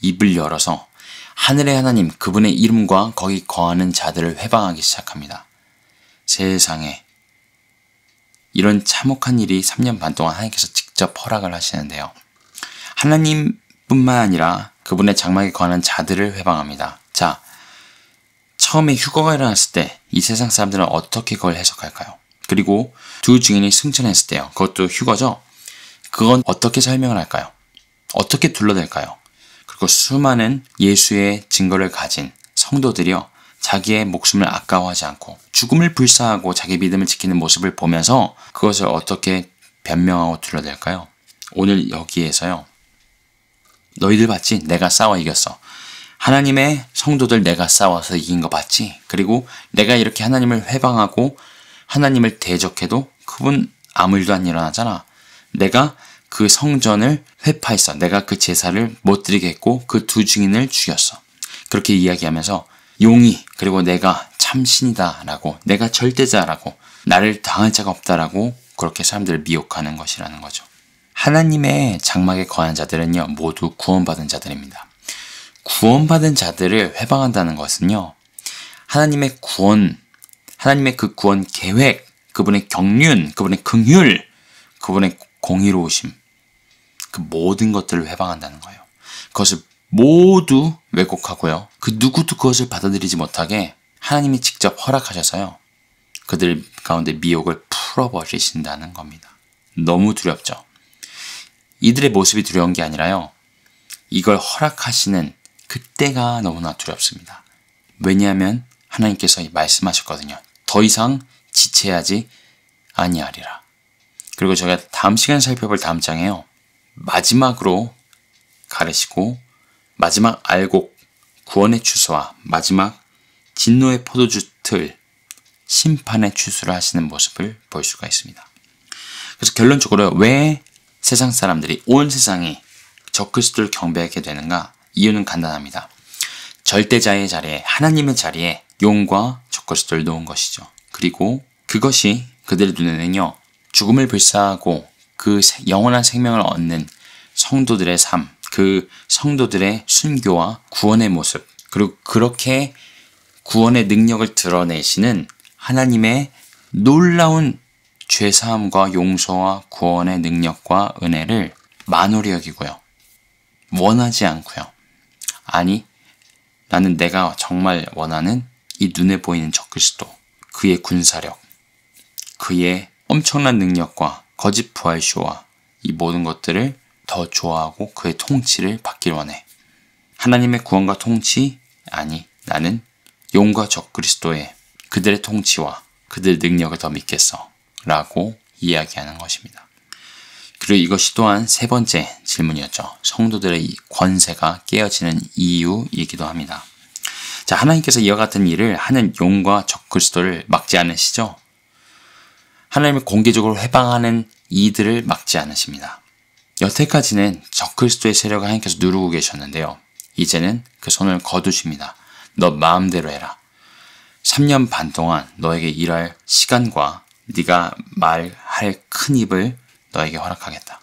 입을 열어서 하늘의 하나님 그분의 이름과 거기 거하는 자들을 회방하기 시작합니다. 세상에 이런 참혹한 일이 3년 반 동안 하나님께서 직접 허락을 하시는데요. 하나님 뿐만 아니라 그분의 장막에 관한 자들을 회방합니다. 자, 처음에 휴거가 일어났을 때 이 세상 사람들은 어떻게 그걸 해석할까요? 그리고 두 증인이 승천했을 때요. 그것도 휴거죠? 그건 어떻게 설명을 할까요? 어떻게 둘러댈까요? 그리고 수많은 예수의 증거를 가진 성도들이요. 자기의 목숨을 아까워하지 않고 죽음을 불사하고 자기 믿음을 지키는 모습을 보면서 그것을 어떻게 변명하고 둘러댈까요? 오늘 여기에서요. 너희들 봤지? 내가 싸워 이겼어. 하나님의 성도들 내가 싸워서 이긴 거 봤지? 그리고 내가 이렇게 하나님을 회방하고 하나님을 대적해도 그분 아무 일도 안 일어나잖아. 내가 그 성전을 회파했어. 내가 그 제사를 못 드리게 했고 그 두 증인을 죽였어. 그렇게 이야기하면서 용이 그리고 내가 참신이다 라고 내가 절대자라고 나를 당할 자가 없다라고 그렇게 사람들을 미혹하는 것이라는 거죠. 하나님의 장막에 거한 자들은요. 모두 구원받은 자들입니다. 구원받은 자들을 회방한다는 것은요. 하나님의 구원, 하나님의 그 구원 계획, 그분의 경륜, 그분의 긍휼, 그분의 공의로우심, 그 모든 것들을 회방한다는 거예요. 그것을 모두 왜곡하고요. 그 누구도 그것을 받아들이지 못하게 하나님이 직접 허락하셔서요. 그들 가운데 미혹을 풀어버리신다는 겁니다. 너무 두렵죠. 이들의 모습이 두려운 게 아니라요. 이걸 허락하시는 그때가 너무나 두렵습니다. 왜냐하면 하나님께서 말씀하셨거든요. 더 이상 지체하지 아니하리라. 그리고 제가 다음 시간에 살펴볼 다음 장에요. 마지막으로 가르시고 마지막 알곡, 구원의 추수와 마지막 진노의 포도주 틀, 심판의 추수를 하시는 모습을 볼 수가 있습니다. 그래서 결론적으로 왜 세상 사람들이 온 세상이 적그리스도를 경배하게 되는가? 이유는 간단합니다. 절대자의 자리에 하나님의 자리에 용과 적그리스도를 놓은 것이죠. 그리고 그것이 그들의 눈에는요. 죽음을 불사하고 그 영원한 생명을 얻는 성도들의 삶, 그 성도들의 순교와 구원의 모습, 그리고 그렇게 구원의 능력을 드러내시는 하나님의 놀라운 죄사함과 용서와 구원의 능력과 은혜를 만홀히 여기고요. 원하지 않고요. 아니, 나는 내가 정말 원하는 이 눈에 보이는 적그리스도, 그의 군사력, 그의 엄청난 능력과 거짓 부활쇼와 이 모든 것들을 더 좋아하고 그의 통치를 받길 원해. 하나님의 구원과 통치? 아니, 나는 용과 적그리스도의 그들의 통치와 그들의 능력을 더 믿겠어. 라고 이야기하는 것입니다. 그리고 이것이 또한 세 번째 질문이었죠. 성도들의 이 권세가 깨어지는 이유이기도 합니다. 자, 하나님께서 이와 같은 일을 하는 용과 적그리스도를 막지 않으시죠? 하나님을 공개적으로 회방하는 이들을 막지 않으십니다. 여태까지는 적그리스도의 세력을 하나님께서 누르고 계셨는데요. 이제는 그 손을 거두십니다. 너 마음대로 해라. 3년 반 동안 너에게 일할 시간과 네가 말할 큰 입을 너에게 허락하겠다.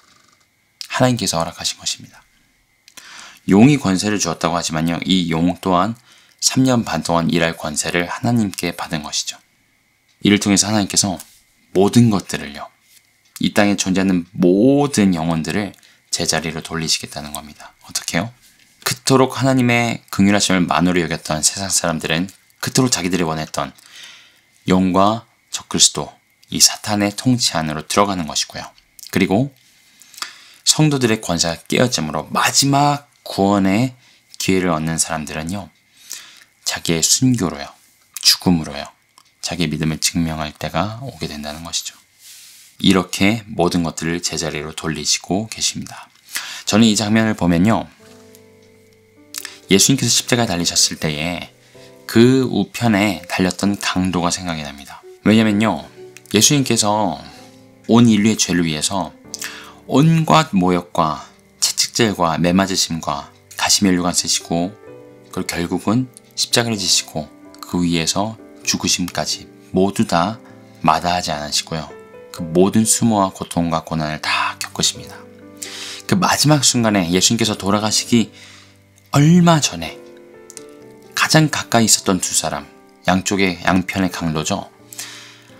하나님께서 허락하신 것입니다. 용이 권세를 주었다고 하지만요. 이 용 또한 3년 반 동안 일할 권세를 하나님께 받은 것이죠. 이를 통해서 하나님께서 모든 것들을요. 이 땅에 존재하는 모든 영혼들을 제자리로 돌리시겠다는 겁니다. 어떻게요? 그토록 하나님의 긍휼하심을 만으로 여겼던 세상 사람들은 그토록 자기들이 원했던 용과 적그리스도, 이 사탄의 통치 안으로 들어가는 것이고요. 그리고 성도들의 권세가 깨어짐으로 마지막 구원의 기회를 얻는 사람들은요. 자기의 순교로요. 죽음으로요. 자기의 믿음을 증명할 때가 오게 된다는 것이죠. 이렇게 모든 것들을 제자리로 돌리시고 계십니다. 저는 이 장면을 보면요. 예수님께서 십자가에 달리셨을 때에 그 우편에 달렸던 강도가 생각이 납니다. 왜냐면요. 예수님께서 온 인류의 죄를 위해서 온갖 모욕과 채찍질과 매맞으심과 가시면류관 쓰시고 그리고 결국은 십자가를 지시고 그 위에서 죽으심까지 모두 다 마다하지 않으시고요. 그 모든 수모와 고통과 고난을 다 겪으십니다. 그 마지막 순간에 예수님께서 돌아가시기 얼마 전에 가장 가까이 있었던 두 사람, 양편의 강도죠.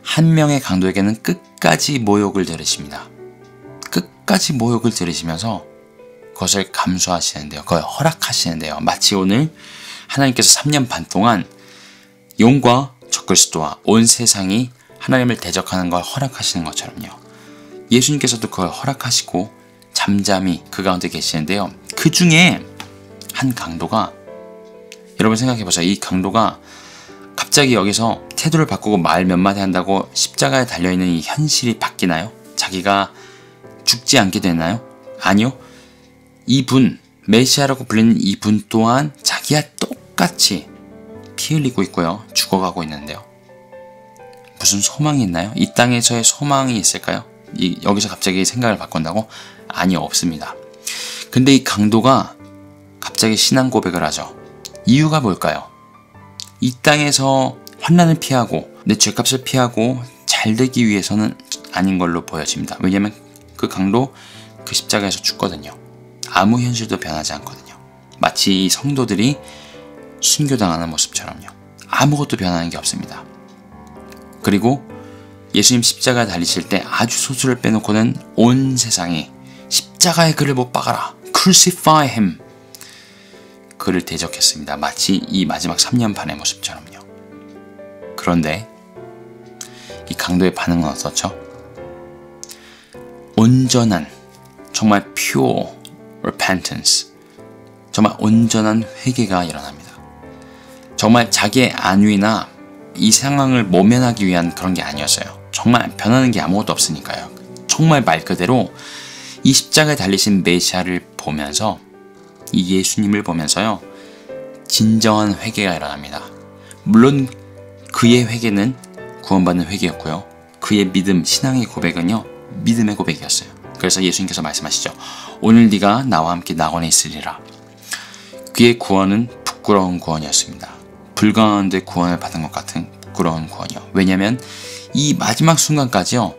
한 명의 강도에게는 끝까지 모욕을 들으십니다. 끝까지 모욕을 들으시면서 그것을 감수하시는데요. 그걸 허락하시는데요. 마치 오늘 하나님께서 3년 반 동안 용과 적그리스도와 온 세상이 하나님을 대적하는 걸 허락하시는 것처럼요. 예수님께서도 그걸 허락하시고 잠잠히 그 가운데 계시는데요. 그 중에 한 강도가, 여러분 생각해보세요. 이 강도가 갑자기 여기서 태도를 바꾸고 말 몇 마디 한다고 십자가에 달려있는 이 현실이 바뀌나요? 자기가 죽지 않게 되나요? 아니요. 이분, 메시아라고 불리는 이분 또한 자기와 똑같이 피 흘리고 있고요. 죽어가고 있는데요. 무슨 소망이 있나요? 이 땅에서의 소망이 있을까요? 여기서 갑자기 생각을 바꾼다고? 아니요, 없습니다. 근데 이 강도가 갑자기 신앙 고백을 하죠. 이유가 뭘까요? 이 땅에서 환난을 피하고 내 죄값을 피하고 잘 되기 위해서는 아닌 걸로 보여집니다. 왜냐하면 그 강도 그 십자가에서 죽거든요. 아무 현실도 변하지 않거든요. 마치 이 성도들이 순교당하는 모습처럼요. 아무것도 변하는 게 없습니다. 그리고 예수님 십자가에 달리실 때 아주 소수를 빼놓고는 온 세상이 십자가에 그를 못 박아라, Crucify him, 그를 대적했습니다. 마치 이 마지막 3년 반의 모습처럼요. 그런데 이 강도의 반응은 어떻죠? 온전한, 정말 pure repentance, 정말 온전한 회개가 일어납니다. 정말 자기의 안위나 이 상황을 모면하기 위한 그런 게 아니었어요. 정말 변하는 게 아무것도 없으니까요. 정말 말 그대로 이 십자가에 달리신 메시아를 보면서, 이 예수님을 보면서요, 진정한 회개가 일어납니다. 물론 그의 회개는 구원받는 회개였고요. 그의 믿음, 신앙의 고백은요, 믿음의 고백이었어요. 그래서 예수님께서 말씀하시죠. 오늘 네가 나와 함께 낙원에 있으리라. 그의 구원은 부끄러운 구원이었습니다. 불가능한데 구원을 받은 것 같은 부끄러운 구원이요. 왜냐하면 이 마지막 순간까지요,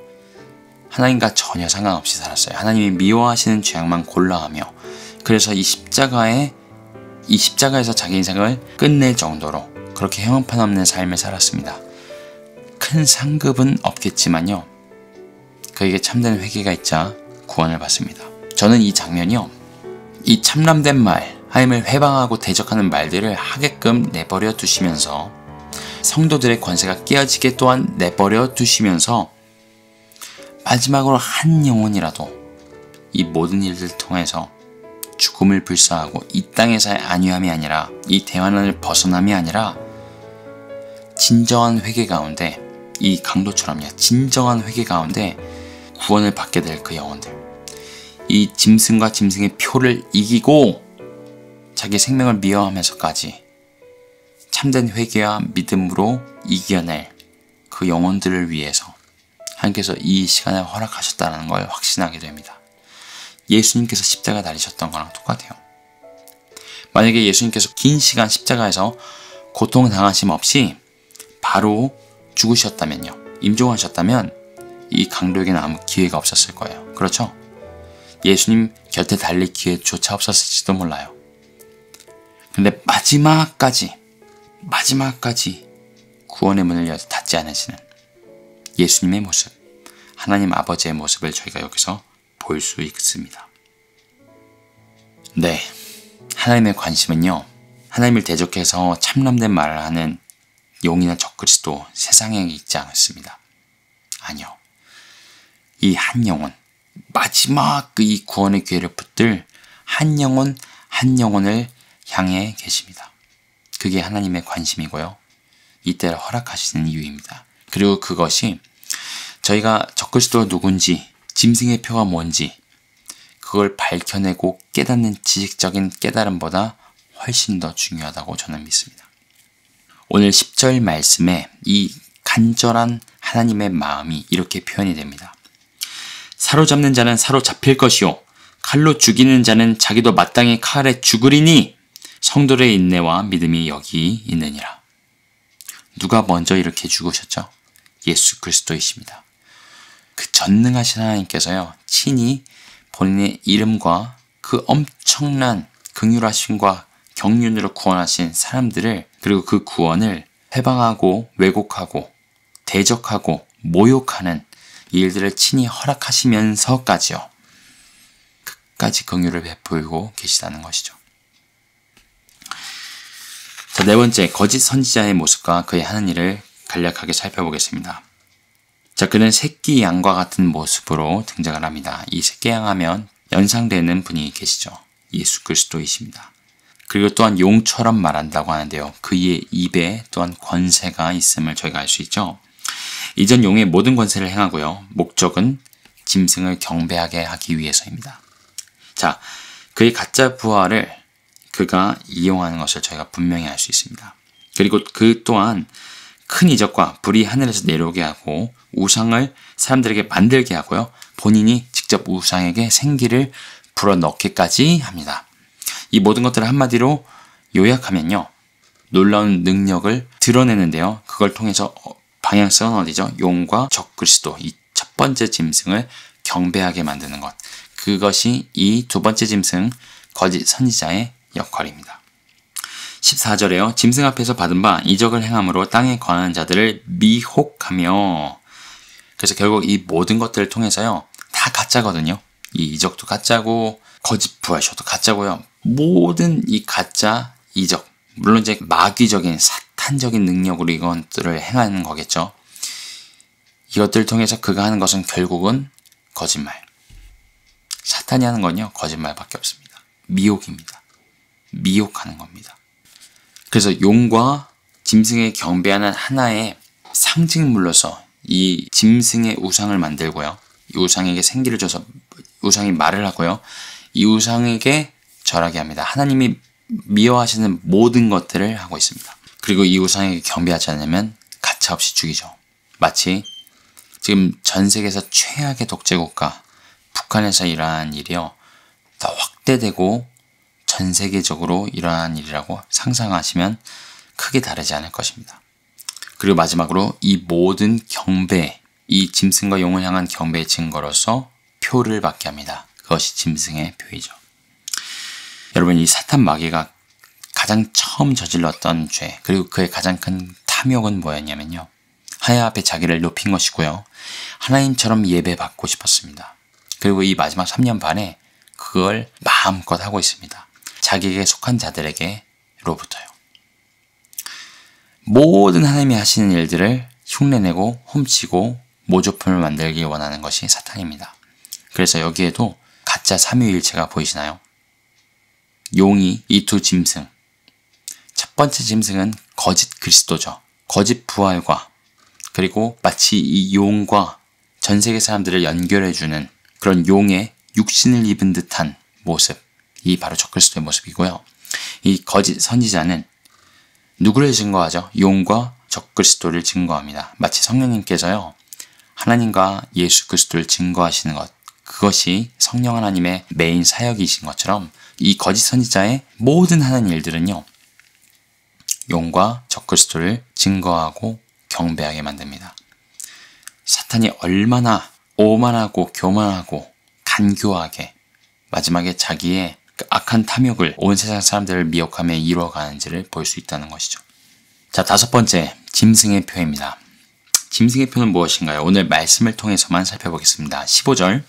하나님과 전혀 상관없이 살았어요. 하나님이 미워하시는 죄악만 골라하며, 그래서 이 십자가에서 자기 인생을 끝낼 정도로 그렇게 형편없는 삶을 살았습니다. 큰 상급은 없겠지만요, 그에게 참된 회개가 있자 구원을 받습니다. 저는 이 장면이요, 이 참람된 말, 하나님을 회방하고 대적하는 말들을 하게끔 내버려 두시면서, 성도들의 권세가 깨어지게 또한 내버려 두시면서, 마지막으로 한 영혼이라도 이 모든 일들을 통해서 죽음을 불사하고 이 땅에서의 안위함이 아니라, 이 대환란을 벗어남이 아니라 진정한 회개 가운데, 이 강도처럼요, 진정한 회개 가운데 구원을 받게 될 그 영혼들, 이 짐승과 짐승의 표를 이기고 자기 생명을 미워하면서까지 참된 회개와 믿음으로 이겨낼 그 영혼들을 위해서 하나님께서 이 시간을 허락하셨다는 걸 확신하게 됩니다. 예수님께서 십자가 달리셨던 거랑 똑같아요. 만약에 예수님께서 긴 시간 십자가에서 고통당하심 없이 바로 죽으셨다면요, 임종하셨다면 이 강도에게는 아무 기회가 없었을 거예요. 그렇죠? 예수님 곁에 달릴 기회조차 없었을지도 몰라요. 근데 마지막까지 구원의 문을 닫지 않으시는 예수님의 모습, 하나님 아버지의 모습을 저희가 여기서 볼 수 있습니다. 네, 하나님의 관심은요, 하나님을 대적해서 참람된 말을 하는 용이나 적그리스도, 세상에 있지 않습니다. 아니요. 이 한 영혼, 마지막 이 구원의 기회를 붙들 한 영혼을 향해 계십니다. 그게 하나님의 관심이고요, 이때를 허락하시는 이유입니다. 그리고 그것이 저희가 적그리스도가 누군지, 짐승의 표가 뭔지 그걸 밝혀내고 깨닫는 지식적인 깨달음보다 훨씬 더 중요하다고 저는 믿습니다. 오늘 10절 말씀에 이 간절한 하나님의 마음이 이렇게 표현이 됩니다. 사로잡는 자는 사로잡힐 것이요, 칼로 죽이는 자는 자기도 마땅히 칼에 죽으리니 성도의 인내와 믿음이 여기 있느니라. 누가 먼저 이렇게 죽으셨죠? 예수 그리스도이십니다. 그 전능하신 하나님께서요, 친히 본인의 이름과 그 엄청난 긍휼하심과 경륜으로 구원하신 사람들을, 그리고 그 구원을 회방하고 왜곡하고 대적하고 모욕하는 이 일들을 친히 허락하시면서까지요, 끝까지 긍휼을 베풀고 계시다는 것이죠. 자, 네 번째, 거짓 선지자의 모습과 그의 하는 일을 간략하게 살펴보겠습니다. 자, 그는 새끼 양과 같은 모습으로 등장을 합니다. 이 새끼 양 하면 연상되는 분이 계시죠. 예수 그리스도이십니다. 그리고 또한 용처럼 말한다고 하는데요. 그의 입에 또한 권세가 있음을 저희가 알 수 있죠. 이전 용의 모든 권세를 행하고요. 목적은 짐승을 경배하게 하기 위해서입니다. 자, 그의 가짜 부활을 그가 이용하는 것을 저희가 분명히 알 수 있습니다. 그리고 그 또한 큰 이적과 불이 하늘에서 내려오게 하고 우상을 사람들에게 만들게 하고요. 본인이 직접 우상에게 생기를 불어넣기까지 합니다. 이 모든 것들을 한마디로 요약하면요. 놀라운 능력을 드러내는데요. 그걸 통해서 방향성은 어디죠? 용과 적그리스도, 이 첫 번째 짐승을 경배하게 만드는 것. 그것이 이 두 번째 짐승, 거짓 선지자의 역할입니다. 14절에요. 짐승 앞에서 받은 바 이적을 행함으로 땅에 거하는 자들을 미혹하며, 그래서 결국 이 모든 것들을 통해서요. 다 가짜거든요. 이 이적도 가짜고 거짓 부활쇼도 가짜고요. 모든 이 가짜 이적, 물론 이제 마귀적인 사탄적인 능력으로 이것들을 행하는 거겠죠. 이것들을 통해서 그가 하는 것은 결국은 거짓말. 사탄이 하는 건요. 거짓말밖에 없습니다. 미혹입니다. 미혹하는 겁니다. 그래서 용과 짐승에 경배하는 하나의 상징물로서 이 짐승의 우상을 만들고요. 이 우상에게 생기를 줘서 우상이 말을 하고요. 이 우상에게 절하게 합니다. 하나님이 미워하시는 모든 것들을 하고 있습니다. 그리고 이 우상에게 경배하지 않으면 가차없이 죽이죠. 마치 지금 전 세계에서 최악의 독재국가 북한에서 일어난 일이요. 더 확대되고 전 세계적으로 일어난 일이라고 상상하시면 크게 다르지 않을 것입니다. 그리고 마지막으로 이 모든 경배, 이 짐승과 용을 향한 경배의 증거로서 표를 받게 합니다. 그것이 짐승의 표이죠. 여러분, 이 사탄 마귀가 가장 처음 저질렀던 죄, 그리고 그의 가장 큰 탐욕은 뭐였냐면요. 하나님 앞에 자기를 높인 것이고요. 하나님처럼 예배받고 싶었습니다. 그리고 이 마지막 3년 반에 그걸 마음껏 하고 있습니다. 자기에게 속한 자들에게로부터요. 모든 하나님이 하시는 일들을 흉내내고 훔치고 모조품을 만들기 원하는 것이 사탄입니다. 그래서 여기에도 가짜 삼위일체가 보이시나요? 용이 이 두 짐승. 첫 번째 짐승은 거짓 그리스도죠. 거짓 부활과 그리고 마치 이 용과 전 세계 사람들을 연결해주는 그런 용의 육신을 입은 듯한 모습. 이 바로 적그리스도의 모습이고요. 이 거짓 선지자는 누구를 증거하죠? 용과 적그리스도를 증거합니다. 마치 성령님께서요. 하나님과 예수 그리스도를 증거하시는 것. 그것이 성령 하나님의 메인 사역이신 것처럼 이 거짓 선지자의 모든 하는 일들은요. 용과 적그리스도를 증거하고 경배하게 만듭니다. 사탄이 얼마나 오만하고 교만하고 간교하게 마지막에 자기의 그 악한 탐욕을 온 세상 사람들을 미혹하며 이루어가는지를 볼 수 있다는 것이죠. 자, 다섯 번째, 짐승의 표입니다. 짐승의 표는 무엇인가요? 오늘 말씀을 통해서만 살펴보겠습니다. 15절,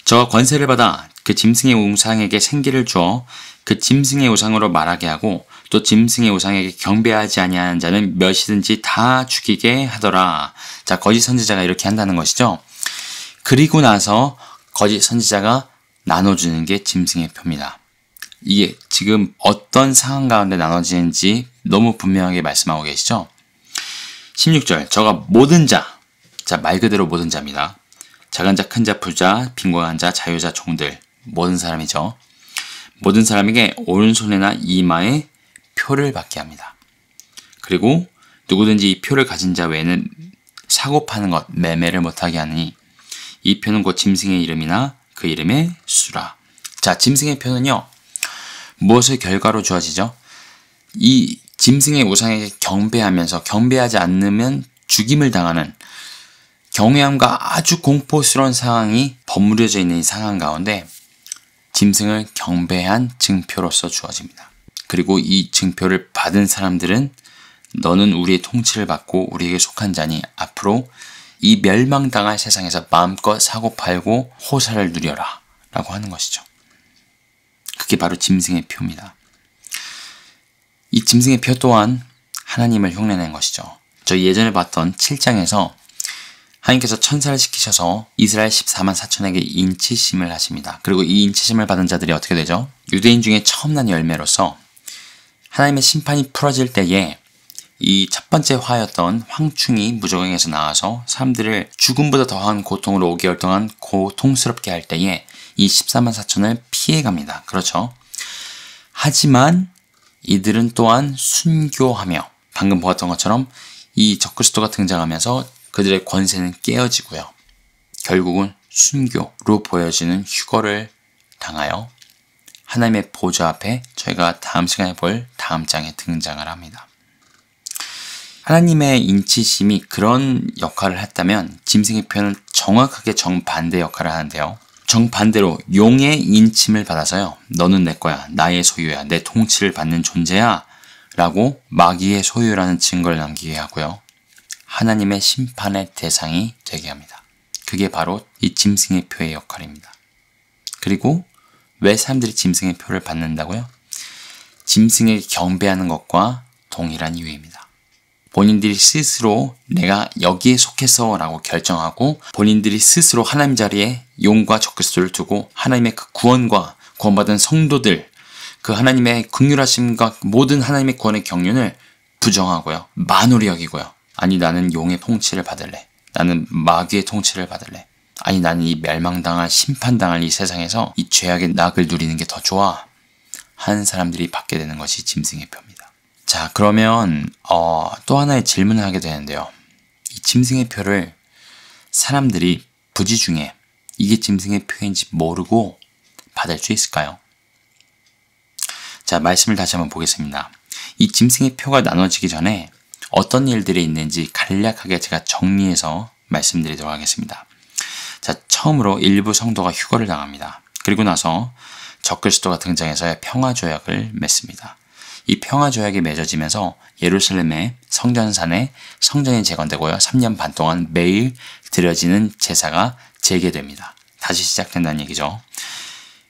저가 권세를 받아 그 짐승의 우상에게 생기를 주어 그 짐승의 우상으로 말하게 하고 또 짐승의 우상에게 경배하지 아니하는 자는 몇이든지 다 죽이게 하더라. 자, 거짓 선지자가 이렇게 한다는 것이죠. 그리고 나서 거짓 선지자가 나눠주는 게 짐승의 표입니다. 이게 지금 어떤 상황 가운데 나눠지는지 너무 분명하게 말씀하고 계시죠. 16절, 저가 모든 자, 말 그대로 모든 자입니다. 작은 자, 큰 자, 부자, 빈곤한 자, 자유자, 종들, 모든 사람이죠. 모든 사람에게 오른손이나 이마에 표를 받게 합니다. 그리고 누구든지 이 표를 가진 자 외에는 사고 파는 것, 매매를 못하게 하니 이 표는 곧 짐승의 이름이나 그 이름의 수라. 자, 짐승의 표는요. 무엇의 결과로 주어지죠? 이 짐승의 우상에게 경배하면서 경배하지 않으면 죽임을 당하는 경외함과 아주 공포스러운 상황이 버무려져 있는 이 상황 가운데 짐승을 경배한 증표로서 주어집니다. 그리고 이 증표를 받은 사람들은 너는 우리의 통치를 받고 우리에게 속한 자니 앞으로 이 멸망당할 세상에서 마음껏 사고 팔고 호사를 누려라. 라고 하는 것이죠. 그게 바로 짐승의 표입니다. 이 짐승의 표 또한 하나님을 흉내낸 것이죠. 저희 예전에 봤던 7장에서 하나님께서 천사를 시키셔서 이스라엘 14만 4천에게 인치심을 하십니다. 그리고 이 인치심을 받은 자들이 어떻게 되죠? 유대인 중에 처음 난 열매로서 하나님의 심판이 풀어질 때에 이 첫 번째 화였던 황충이 무저갱에서 나와서 사람들을 죽음보다 더한 고통으로 5개월 동안 고통스럽게 할 때에 이 14만 4천을 피해갑니다. 그렇죠? 하지만 이들은 또한 순교하며 방금 보았던 것처럼 이 적그리스도가 등장하면서 그들의 권세는 깨어지고요. 결국은 순교로 보여지는 휴거를 당하여 하나님의 보좌 앞에 저희가 다음 시간에 볼 다음 장에 등장을 합니다. 하나님의 인치심이 그런 역할을 했다면 짐승의 표는 정확하게 정반대 역할을 하는데요. 정반대로 용의 인침을 받아서요. 너는 내 거야. 나의 소유야. 내 통치를 받는 존재야. 라고 마귀의 소유라는 증거를 남기게 하고요. 하나님의 심판의 대상이 되게 합니다. 그게 바로 이 짐승의 표의 역할입니다. 그리고 왜 사람들이 짐승의 표를 받는다고요? 짐승에게 경배하는 것과 동일한 이유입니다. 본인들이 스스로 내가 여기에 속해서 라고 결정하고 본인들이 스스로 하나님 자리에 용과 적그리스도를 두고 하나님의 그 구원과 구원받은 성도들 그 하나님의 긍휼하심과 모든 하나님의 구원의 경륜을 부정하고요. 만홀히 여기고요. 아니 나는 용의 통치를 받을래. 나는 마귀의 통치를 받을래. 아니 나는 이 멸망당할 심판당할 이 세상에서 이 죄악의 낙을 누리는 게 더 좋아. 하는 사람들이 받게 되는 것이 짐승의 표입니다. 자, 그러면 또 하나의 질문을 하게 되는데요. 이 짐승의 표를 사람들이 부지중에 이게 짐승의 표인지 모르고 받을 수 있을까요? 자, 말씀을 다시 한번 보겠습니다. 이 짐승의 표가 나눠지기 전에 어떤 일들이 있는지 간략하게 제가 정리해서 말씀드리도록 하겠습니다. 자, 처음으로 일부 성도가 휴거를 당합니다. 그리고 나서 적그리스도가 등장해서 평화조약을 맺습니다. 이 평화조약이 맺어지면서 예루살렘의 성전산에 성전이 재건되고요. 3년 반 동안 매일 드려지는 제사가 재개됩니다. 다시 시작된다는 얘기죠.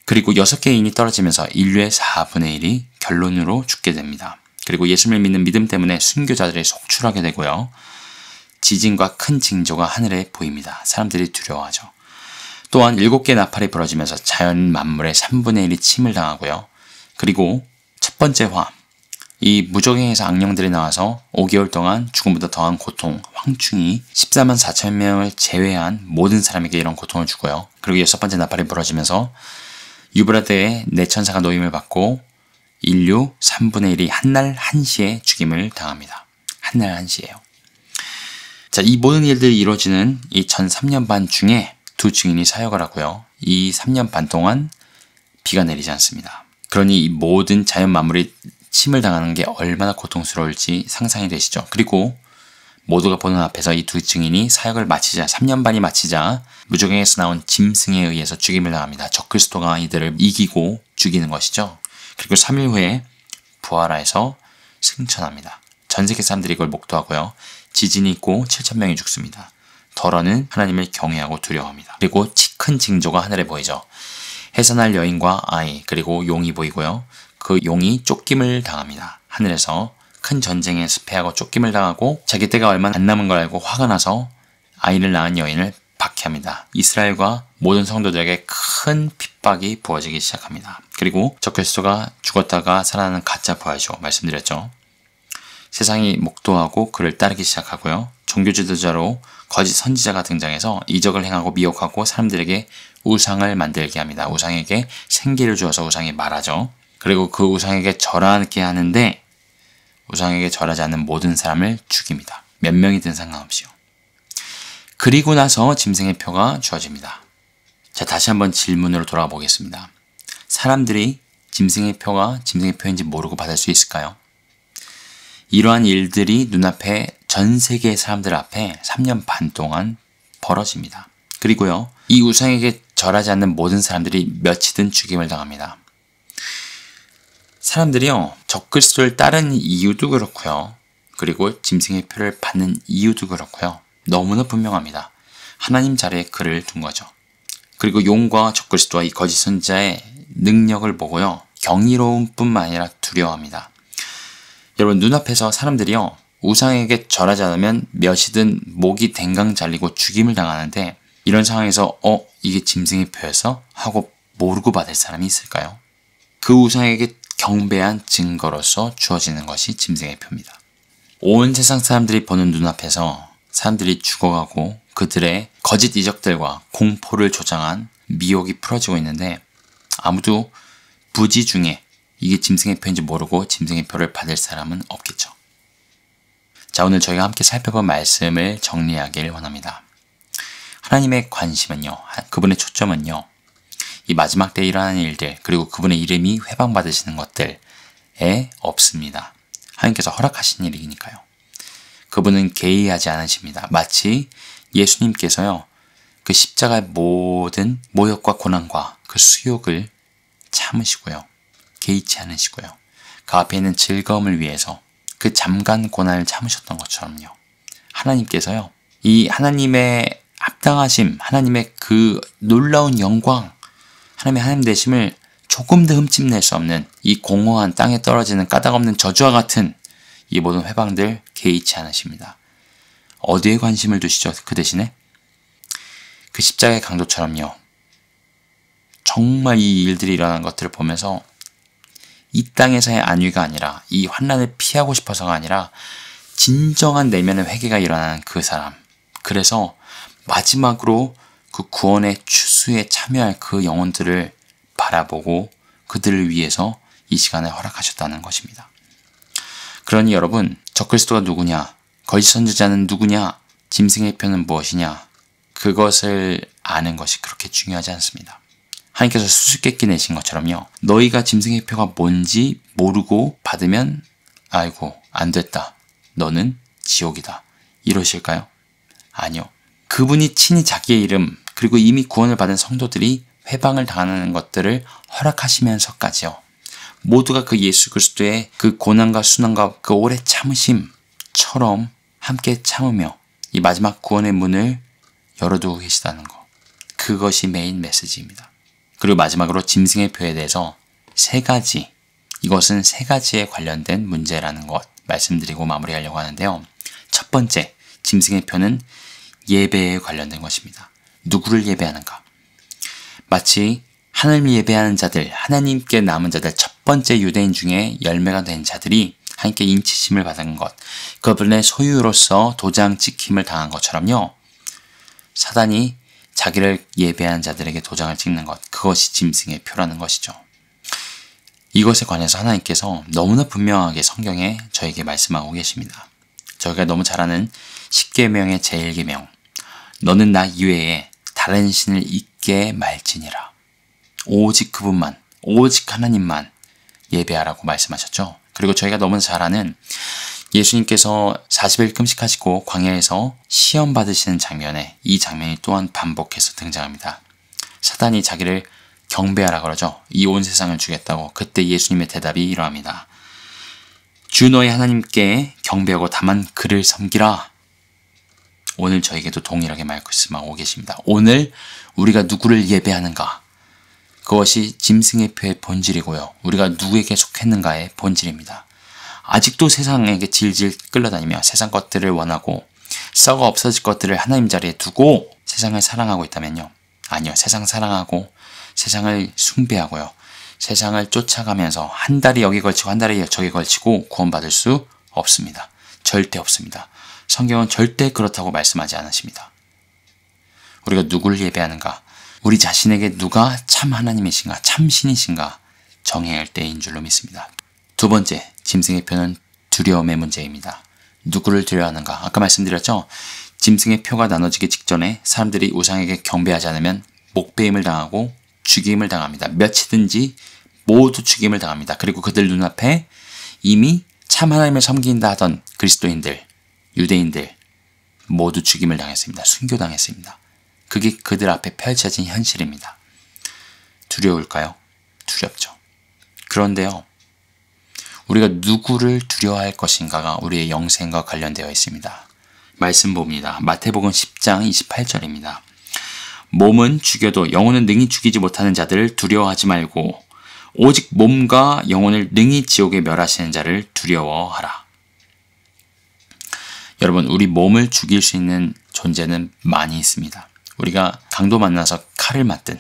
그리고 6개의 인이 떨어지면서 인류의 4분의 1이 결론으로 죽게 됩니다. 그리고 예수님을 믿는 믿음 때문에 순교자들이 속출하게 되고요. 지진과 큰 징조가 하늘에 보입니다. 사람들이 두려워하죠. 또한 7개의 나팔이 부러지면서 자연 만물의 3분의 1이 침을 당하고요. 그리고 첫 번째 화, 이 무저갱에서 악령들이 나와서 5개월 동안 죽음보다 더한 고통, 황충이 14만 4천 명을 제외한 모든 사람에게 이런 고통을 주고요. 그리고 6번째 나팔이 부러지면서 유브라데의 내천사가 노임을 받고 인류 3분의 1이 한날 한시에 죽임을 당합니다. 한날 한시예요. 자, 이 모든 일들이 이루어지는 이 전 3년 반 중에 두 증인이 사역을 하고요. 이 3년 반 동안 비가 내리지 않습니다. 그러니 이 모든 자연 만물이 침을 당하는 게 얼마나 고통스러울지 상상이 되시죠. 그리고 모두가 보는 앞에서 이 두 증인이 사역을 마치자 3년 반이 마치자 무저갱에서 나온 짐승에 의해서 죽임을 당합니다. 적그리스도가 이들을 이기고 죽이는 것이죠. 그리고 3일 후에 부활하여서 승천합니다. 전 세계 사람들이 이걸 목도하고요. 지진이 있고 7,000명이 죽습니다. 더러는 하나님을 경외하고 두려워합니다. 그리고 큰 징조가 하늘에 보이죠. 해산할 여인과 아이 그리고 용이 보이고요. 그 용이 쫓김을 당합니다. 하늘에서 큰 전쟁에 습해하고 쫓김을 당하고 자기 때가 얼마 안 남은 걸 알고 화가 나서 아이를 낳은 여인을 박해합니다. 이스라엘과 모든 성도들에게 큰 핍박이 부어지기 시작합니다. 그리고 적그리스도가 죽었다가 살아나는 가짜 부활이죠. 말씀드렸죠. 세상이 목도하고 그를 따르기 시작하고요. 종교 지도자로 거짓 선지자가 등장해서 이적을 행하고 미혹하고 사람들에게 우상을 만들게 합니다. 우상에게 생기를 주어서 우상이 말하죠. 그리고 그 우상에게 절하게 하는데 우상에게 절하지 않는 모든 사람을 죽입니다. 몇 명이든 상관없이요. 그리고 나서 짐승의 표가 주어집니다. 자, 다시 한번 질문으로 돌아가 보겠습니다. 사람들이 짐승의 표가 짐승의 표인지 모르고 받을 수 있을까요? 이러한 일들이 눈앞에 전 세계의 사람들 앞에 3년 반 동안 벌어집니다. 그리고요, 이 우상에게 절하지 않는 모든 사람들이 며칠은 죽임을 당합니다. 사람들이요, 적그리스도를 따르는 이유도 그렇고요. 그리고 짐승의 표를 받는 이유도 그렇고요. 너무나 분명합니다. 하나님 자리에 그를 둔 거죠. 그리고 용과 적그리스도와 이 거짓 선지자의 능력을 보고요. 경이로움 뿐만 아니라 두려워합니다. 여러분, 눈앞에서 사람들이요. 우상에게 절하지 않으면 몇이든 목이 댕강 잘리고 죽임을 당하는데, 이런 상황에서 이게 짐승의 표였어? 하고 모르고 받을 사람이 있을까요? 그 우상에게 경배한 증거로서 주어지는 것이 짐승의 표입니다. 온 세상 사람들이 보는 눈앞에서 사람들이 죽어가고 그들의 거짓 이적들과 공포를 조장한 미혹이 풀어지고 있는데, 아무도 부지 중에 이게 짐승의 표인지 모르고 짐승의 표를 받을 사람은 없겠죠. 자, 오늘 저희가 함께 살펴본 말씀을 정리하길 원합니다. 하나님의 관심은요, 그분의 초점은요, 이 마지막 때에 일어나는 일들, 그리고 그분의 이름이 회방받으시는 것들에 없습니다. 하나님께서 허락하신 일이니까요. 그분은 개의하지 않으십니다. 마치 예수님께서요, 그 십자가의 모든 모욕과 고난과 그 수욕을 참으시고요, 개의치 않으시고요, 그 앞에 있는 즐거움을 위해서 그 잠깐 고난을 참으셨던 것처럼요, 하나님께서요, 이 하나님의 합당하심, 하나님의 그 놀라운 영광, 하나님의 하나님 되심을 조금도 흠집낼 수 없는 이 공허한 땅에 떨어지는 까닭없는 저주와 같은 이 모든 회방들 개의치 않으십니다. 어디에 관심을 두시죠? 그 대신에 그 십자가의 강도처럼요, 정말 이 일들이 일어난 것들을 보면서 이 땅에서의 안위가 아니라, 이 환난을 피하고 싶어서가 아니라 진정한 내면의 회개가 일어나는 그 사람, 그래서 마지막으로 그 구원의 추수에 참여할 그 영혼들을 바라보고 그들을 위해서 이 시간을 허락하셨다는 것입니다. 그러니 여러분, 적그리스도가 누구냐, 거짓 선지자는 누구냐, 짐승의 표는 무엇이냐, 그것을 아는 것이 그렇게 중요하지 않습니다. 하나님께서 수수께끼 내신 것처럼요, 너희가 짐승의 표가 뭔지 모르고 받으면 아이고 안 됐다, 너는 지옥이다, 이러실까요? 아니요. 그분이 친히 자기의 이름, 그리고 이미 구원을 받은 성도들이 회방을 당하는 것들을 허락하시면서까지요, 모두가 그 예수 그리스도의 그 고난과 순환과 그 오래 참으심처럼 함께 참으며 이 마지막 구원의 문을 열어두고 계시다는 것, 그것이 메인 메시지입니다. 그리고 마지막으로 짐승의 표에 대해서 이것은 세 가지에 관련된 문제라는 것 말씀드리고 마무리하려고 하는데요. 첫 번째, 짐승의 표는 예배에 관련된 것입니다. 누구를 예배하는가? 마치 하나님을 예배하는 자들, 하나님께 남은 자들, 첫 번째 유대인 중에 열매가 된 자들이 하나님께 인치심을 받은 것, 그분의 소유로서 도장 찍힘을 당한 것처럼요, 사단이 자기를 예배하는 자들에게 도장을 찍는 것, 그것이 짐승의 표라는 것이죠. 이것에 관해서 하나님께서 너무나 분명하게 성경에 저에게 말씀하고 계십니다. 저희가 너무 잘 아는 10계명의 제1계명, 너는 나 이외에 다른 신을 잊게 말지니라. 오직 그분만, 오직 하나님만 예배하라고 말씀하셨죠. 그리고 저희가 너무 잘 아는 예수님께서 40일 금식하시고 광야에서 시험 받으시는 장면에 이 장면이 또한 반복해서 등장합니다. 사단이 자기를 경배하라 그러죠. 이 온 세상을 주겠다고. 그때 예수님의 대답이 이러합니다. 주 너희 하나님께 경배하고 다만 그를 섬기라. 오늘 저에게도 동일하게 말씀하고 계십니다. 오늘 우리가 누구를 예배하는가? 그것이 짐승의 표의 본질이고요, 우리가 누구에게 속했는가의 본질입니다. 아직도 세상에게 질질 끌려다니며 세상 것들을 원하고 썩어 없어질 것들을 하나님 자리에 두고 세상을 사랑하고 있다면요, 아니요, 세상 사랑하고 세상을 숭배하고요, 세상을 쫓아가면서 한 다리 여기 걸치고 한 다리 저기 걸치고 구원받을 수 없습니다. 절대 없습니다. 성경은 절대 그렇다고 말씀하지 않으십니다. 우리가 누구를 예배하는가? 우리 자신에게 누가 참 하나님이신가, 참 신이신가 정해야 할 때인 줄로 믿습니다. 두 번째, 짐승의 표는 두려움의 문제입니다. 누구를 두려워하는가? 아까 말씀드렸죠? 짐승의 표가 나눠지기 직전에 사람들이 우상에게 경배하지 않으면 목배임을 당하고 죽임을 당합니다. 몇이든지 모두 죽임을 당합니다. 그리고 그들 눈앞에 이미 참 하나님을 섬긴다 하던 그리스도인들, 유대인들 모두 죽임을 당했습니다. 순교당했습니다. 그게 그들 앞에 펼쳐진 현실입니다. 두려울까요? 두렵죠. 그런데요, 우리가 누구를 두려워할 것인가가 우리의 영생과 관련되어 있습니다. 말씀 봅니다. 마태복음 10장 28절입니다. 몸은 죽여도 영혼은 능히 죽이지 못하는 자들을 두려워하지 말고 오직 몸과 영혼을 능히 지옥에 멸하시는 자를 두려워하라. 여러분, 우리 몸을 죽일 수 있는 존재는 많이 있습니다. 우리가 강도 만나서 칼을 맞든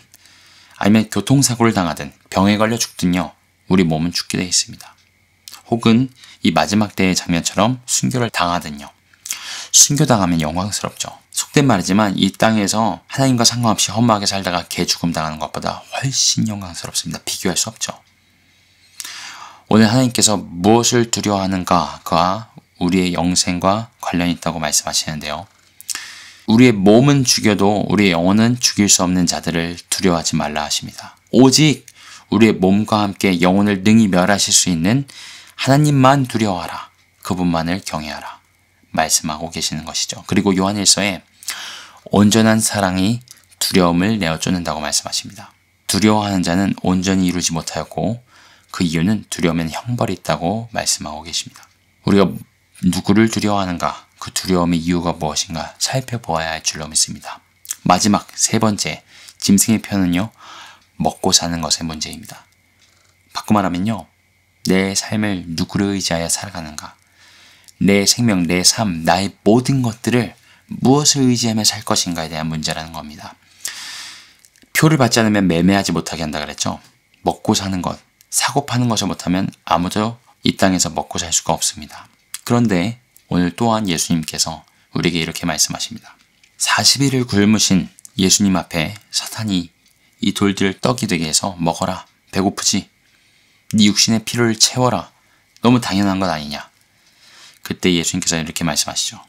아니면 교통사고를 당하든 병에 걸려 죽든요, 우리 몸은 죽게 되어 있습니다. 혹은 이 마지막 때의 장면처럼 순교를 당하든요. 순교당하면 영광스럽죠. 속된 말이지만 이 땅에서 하나님과 상관없이 허무하게 살다가 개죽음 당하는 것보다 훨씬 영광스럽습니다. 비교할 수 없죠. 오늘 하나님께서 무엇을 두려워하는가가 우리의 영생과 관련이 있다고 말씀하시는데요. 우리의 몸은 죽여도 우리의 영혼은 죽일 수 없는 자들을 두려워하지 말라 하십니다. 오직 우리의 몸과 함께 영혼을 능히 멸하실 수 있는 하나님만 두려워하라. 그분만을 경외하라. 말씀하고 계시는 것이죠. 그리고 요한일서에 온전한 사랑이 두려움을 내어 쫓는다고 말씀하십니다. 두려워하는 자는 온전히 이루지 못하였고 그 이유는 두려움에는 형벌이 있다고 말씀하고 계십니다. 우리가 누구를 두려워하는가, 그 두려움의 이유가 무엇인가 살펴보아야 할 줄로 믿습니다. 마지막 세 번째 짐승의 표현은요, 먹고 사는 것의 문제입니다. 바꿔 말하면요, 내 삶을 누구를 의지하여 살아가는가, 내 생명, 내 삶, 나의 모든 것들을 무엇을 의지하며 살 것인가에 대한 문제라는 겁니다. 표를 받지 않으면 매매하지 못하게 한다 그랬죠. 먹고 사는 것, 사고 파는 것을 못하면 아무도 이 땅에서 먹고 살 수가 없습니다. 그런데 오늘 또한 예수님께서 우리에게 이렇게 말씀하십니다. 40일을 굶으신 예수님 앞에 사탄이 이 돌들을 떡이 되게 해서 먹어라. 배고프지? 네 육신의 필요를 채워라. 너무 당연한 것 아니냐? 그때 예수님께서 이렇게 말씀하시죠.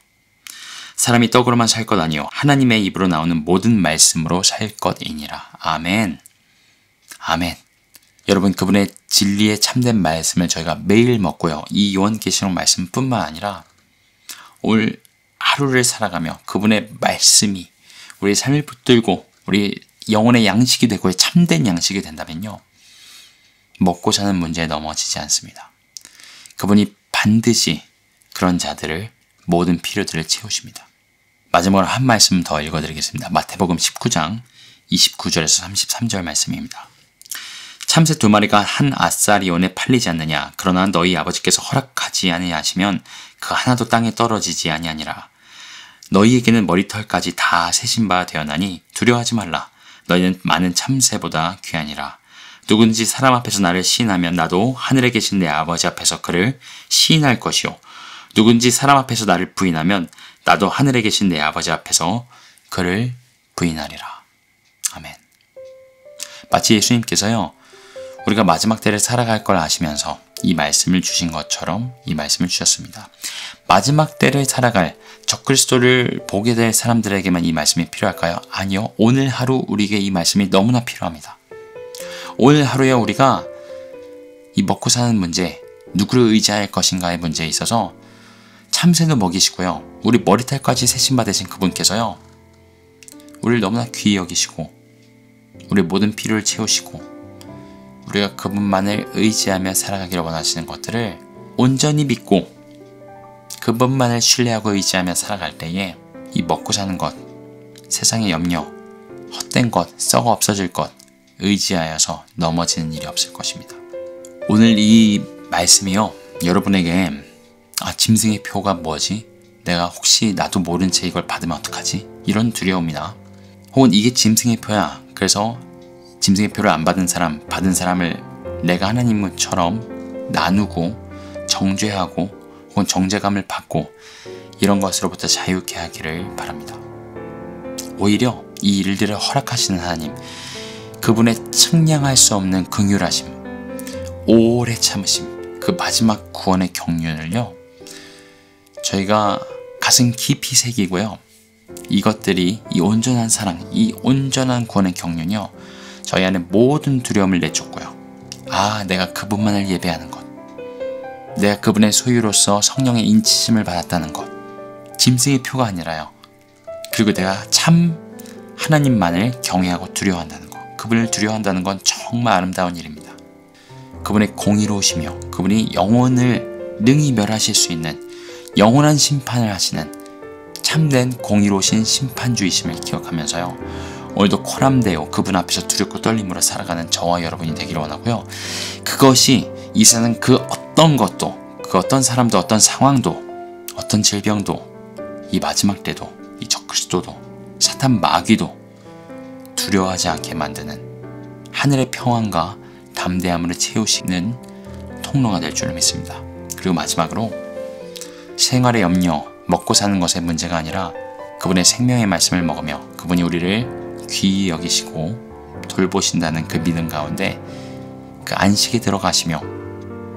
사람이 떡으로만 살 것 아니요 하나님의 입으로 나오는 모든 말씀으로 살 것이니라. 아멘. 아멘. 여러분, 그분의 진리의 참된 말씀을 저희가 매일 먹고요, 이 요한계시록 말씀뿐만 아니라 오늘 하루를 살아가며 그분의 말씀이 우리의 삶을 붙들고 우리 영혼의 양식이 되고 참된 양식이 된다면요, 먹고 사는 문제에 넘어지지 않습니다. 그분이 반드시 그런 자들을 모든 필요들을 채우십니다. 마지막으로 한 말씀 더 읽어드리겠습니다. 마태복음 19장 29절에서 33절 말씀입니다. 참새 2마리가 한 아사리온에 팔리지 않느냐? 그러나 너희 아버지께서 허락하지 아니하시면 그 하나도 땅에 떨어지지 아니하니라. 너희에게는 머리털까지 다 세신 바 되었나니 두려워하지 말라. 너희는 많은 참새보다 귀하니라. 누군지 사람 앞에서 나를 시인하면 나도 하늘에 계신 내 아버지 앞에서 그를 시인할 것이요. 누군지 사람 앞에서 나를 부인하면 나도 하늘에 계신 내 아버지 앞에서 그를 부인하리라. 아멘. 마치 예수님께서요, 우리가 마지막 때를 살아갈 걸 아시면서 이 말씀을 주신 것처럼 이 말씀을 주셨습니다. 마지막 때를 살아갈 적그리스도를 보게 될 사람들에게만 이 말씀이 필요할까요? 아니요. 오늘 하루 우리에게 이 말씀이 너무나 필요합니다. 오늘 하루에 우리가 이 먹고 사는 문제, 누구를 의지할 것인가의 문제에 있어서 참새도 먹이시고요, 우리 머리털까지 세신 바 되신 그분께서요, 우리를 너무나 귀히 여기시고 우리의 모든 필요를 채우시고 우리가 그분만을 의지하며 살아가기를 원하시는 것들을 온전히 믿고 그분만을 신뢰하고 의지하며 살아갈 때에 이 먹고 사는 것, 세상의 염려, 헛된 것, 썩어 없어질 것 의지하여서 넘어지는 일이 없을 것입니다. 오늘 이 말씀이요, 여러분에게 짐승의 표가 뭐지? 내가 혹시 나도 모른 채 이걸 받으면 어떡하지? 이런 두려움이나 혹은 이게 짐승의 표야, 그래서 짐승의 표를 안 받은 사람, 받은 사람을 내가 하나님처럼 나누고 정죄하고 혹은 정죄감을 받고 이런 것으로부터 자유케 하기를 바랍니다. 오히려 이 일들을 허락하시는 하나님, 그분의 측량할 수 없는 긍휼하심, 오래 참으심, 그 마지막 구원의 경륜을요, 저희가 가슴 깊이 새기고요, 이것들이 이 온전한 사랑, 이 온전한 구원의 경륜이요, 저희 안에 모든 두려움을 내쫓고요, 내가 그분만을 예배하는 것, 내가 그분의 소유로서 성령의 인치심을 받았다는 것, 짐승의 표가 아니라요, 그리고 내가 참 하나님만을 경외하고 두려워한다는 것, 그분을 두려워한다는 건 정말 아름다운 일입니다. 그분의 공의로우시며 그분이 영혼을 능히 멸하실 수 있는 영원한 심판을 하시는 참된 공의로우신 심판주이심을 기억하면서요, 오늘도 코람데오 그분 앞에서 두렵고 떨림으로 살아가는 저와 여러분이 되기를 원하고요. 그것이 이 세상 그 어떤 것도, 그 어떤 사람도, 어떤 상황도, 어떤 질병도, 이 마지막 때도, 이 적그리스도도, 사탄 마귀도 두려워하지 않게 만드는 하늘의 평안과 담대함으로 채우시는 통로가 될 줄을 믿습니다. 그리고 마지막으로 생활의 염려, 먹고 사는 것의 문제가 아니라 그분의 생명의 말씀을 먹으며 그분이 우리를 귀히 여기시고 돌보신다는 그 믿음 가운데 그 안식에 들어가시며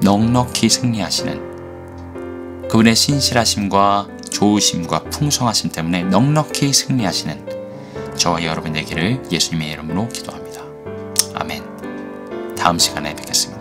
넉넉히 승리하시는 그분의 신실하심과 좋으심과 풍성하심 때문에 넉넉히 승리하시는 저와 여러분 되기를 예수님의 이름으로 기도합니다. 아멘. 다음 시간에 뵙겠습니다.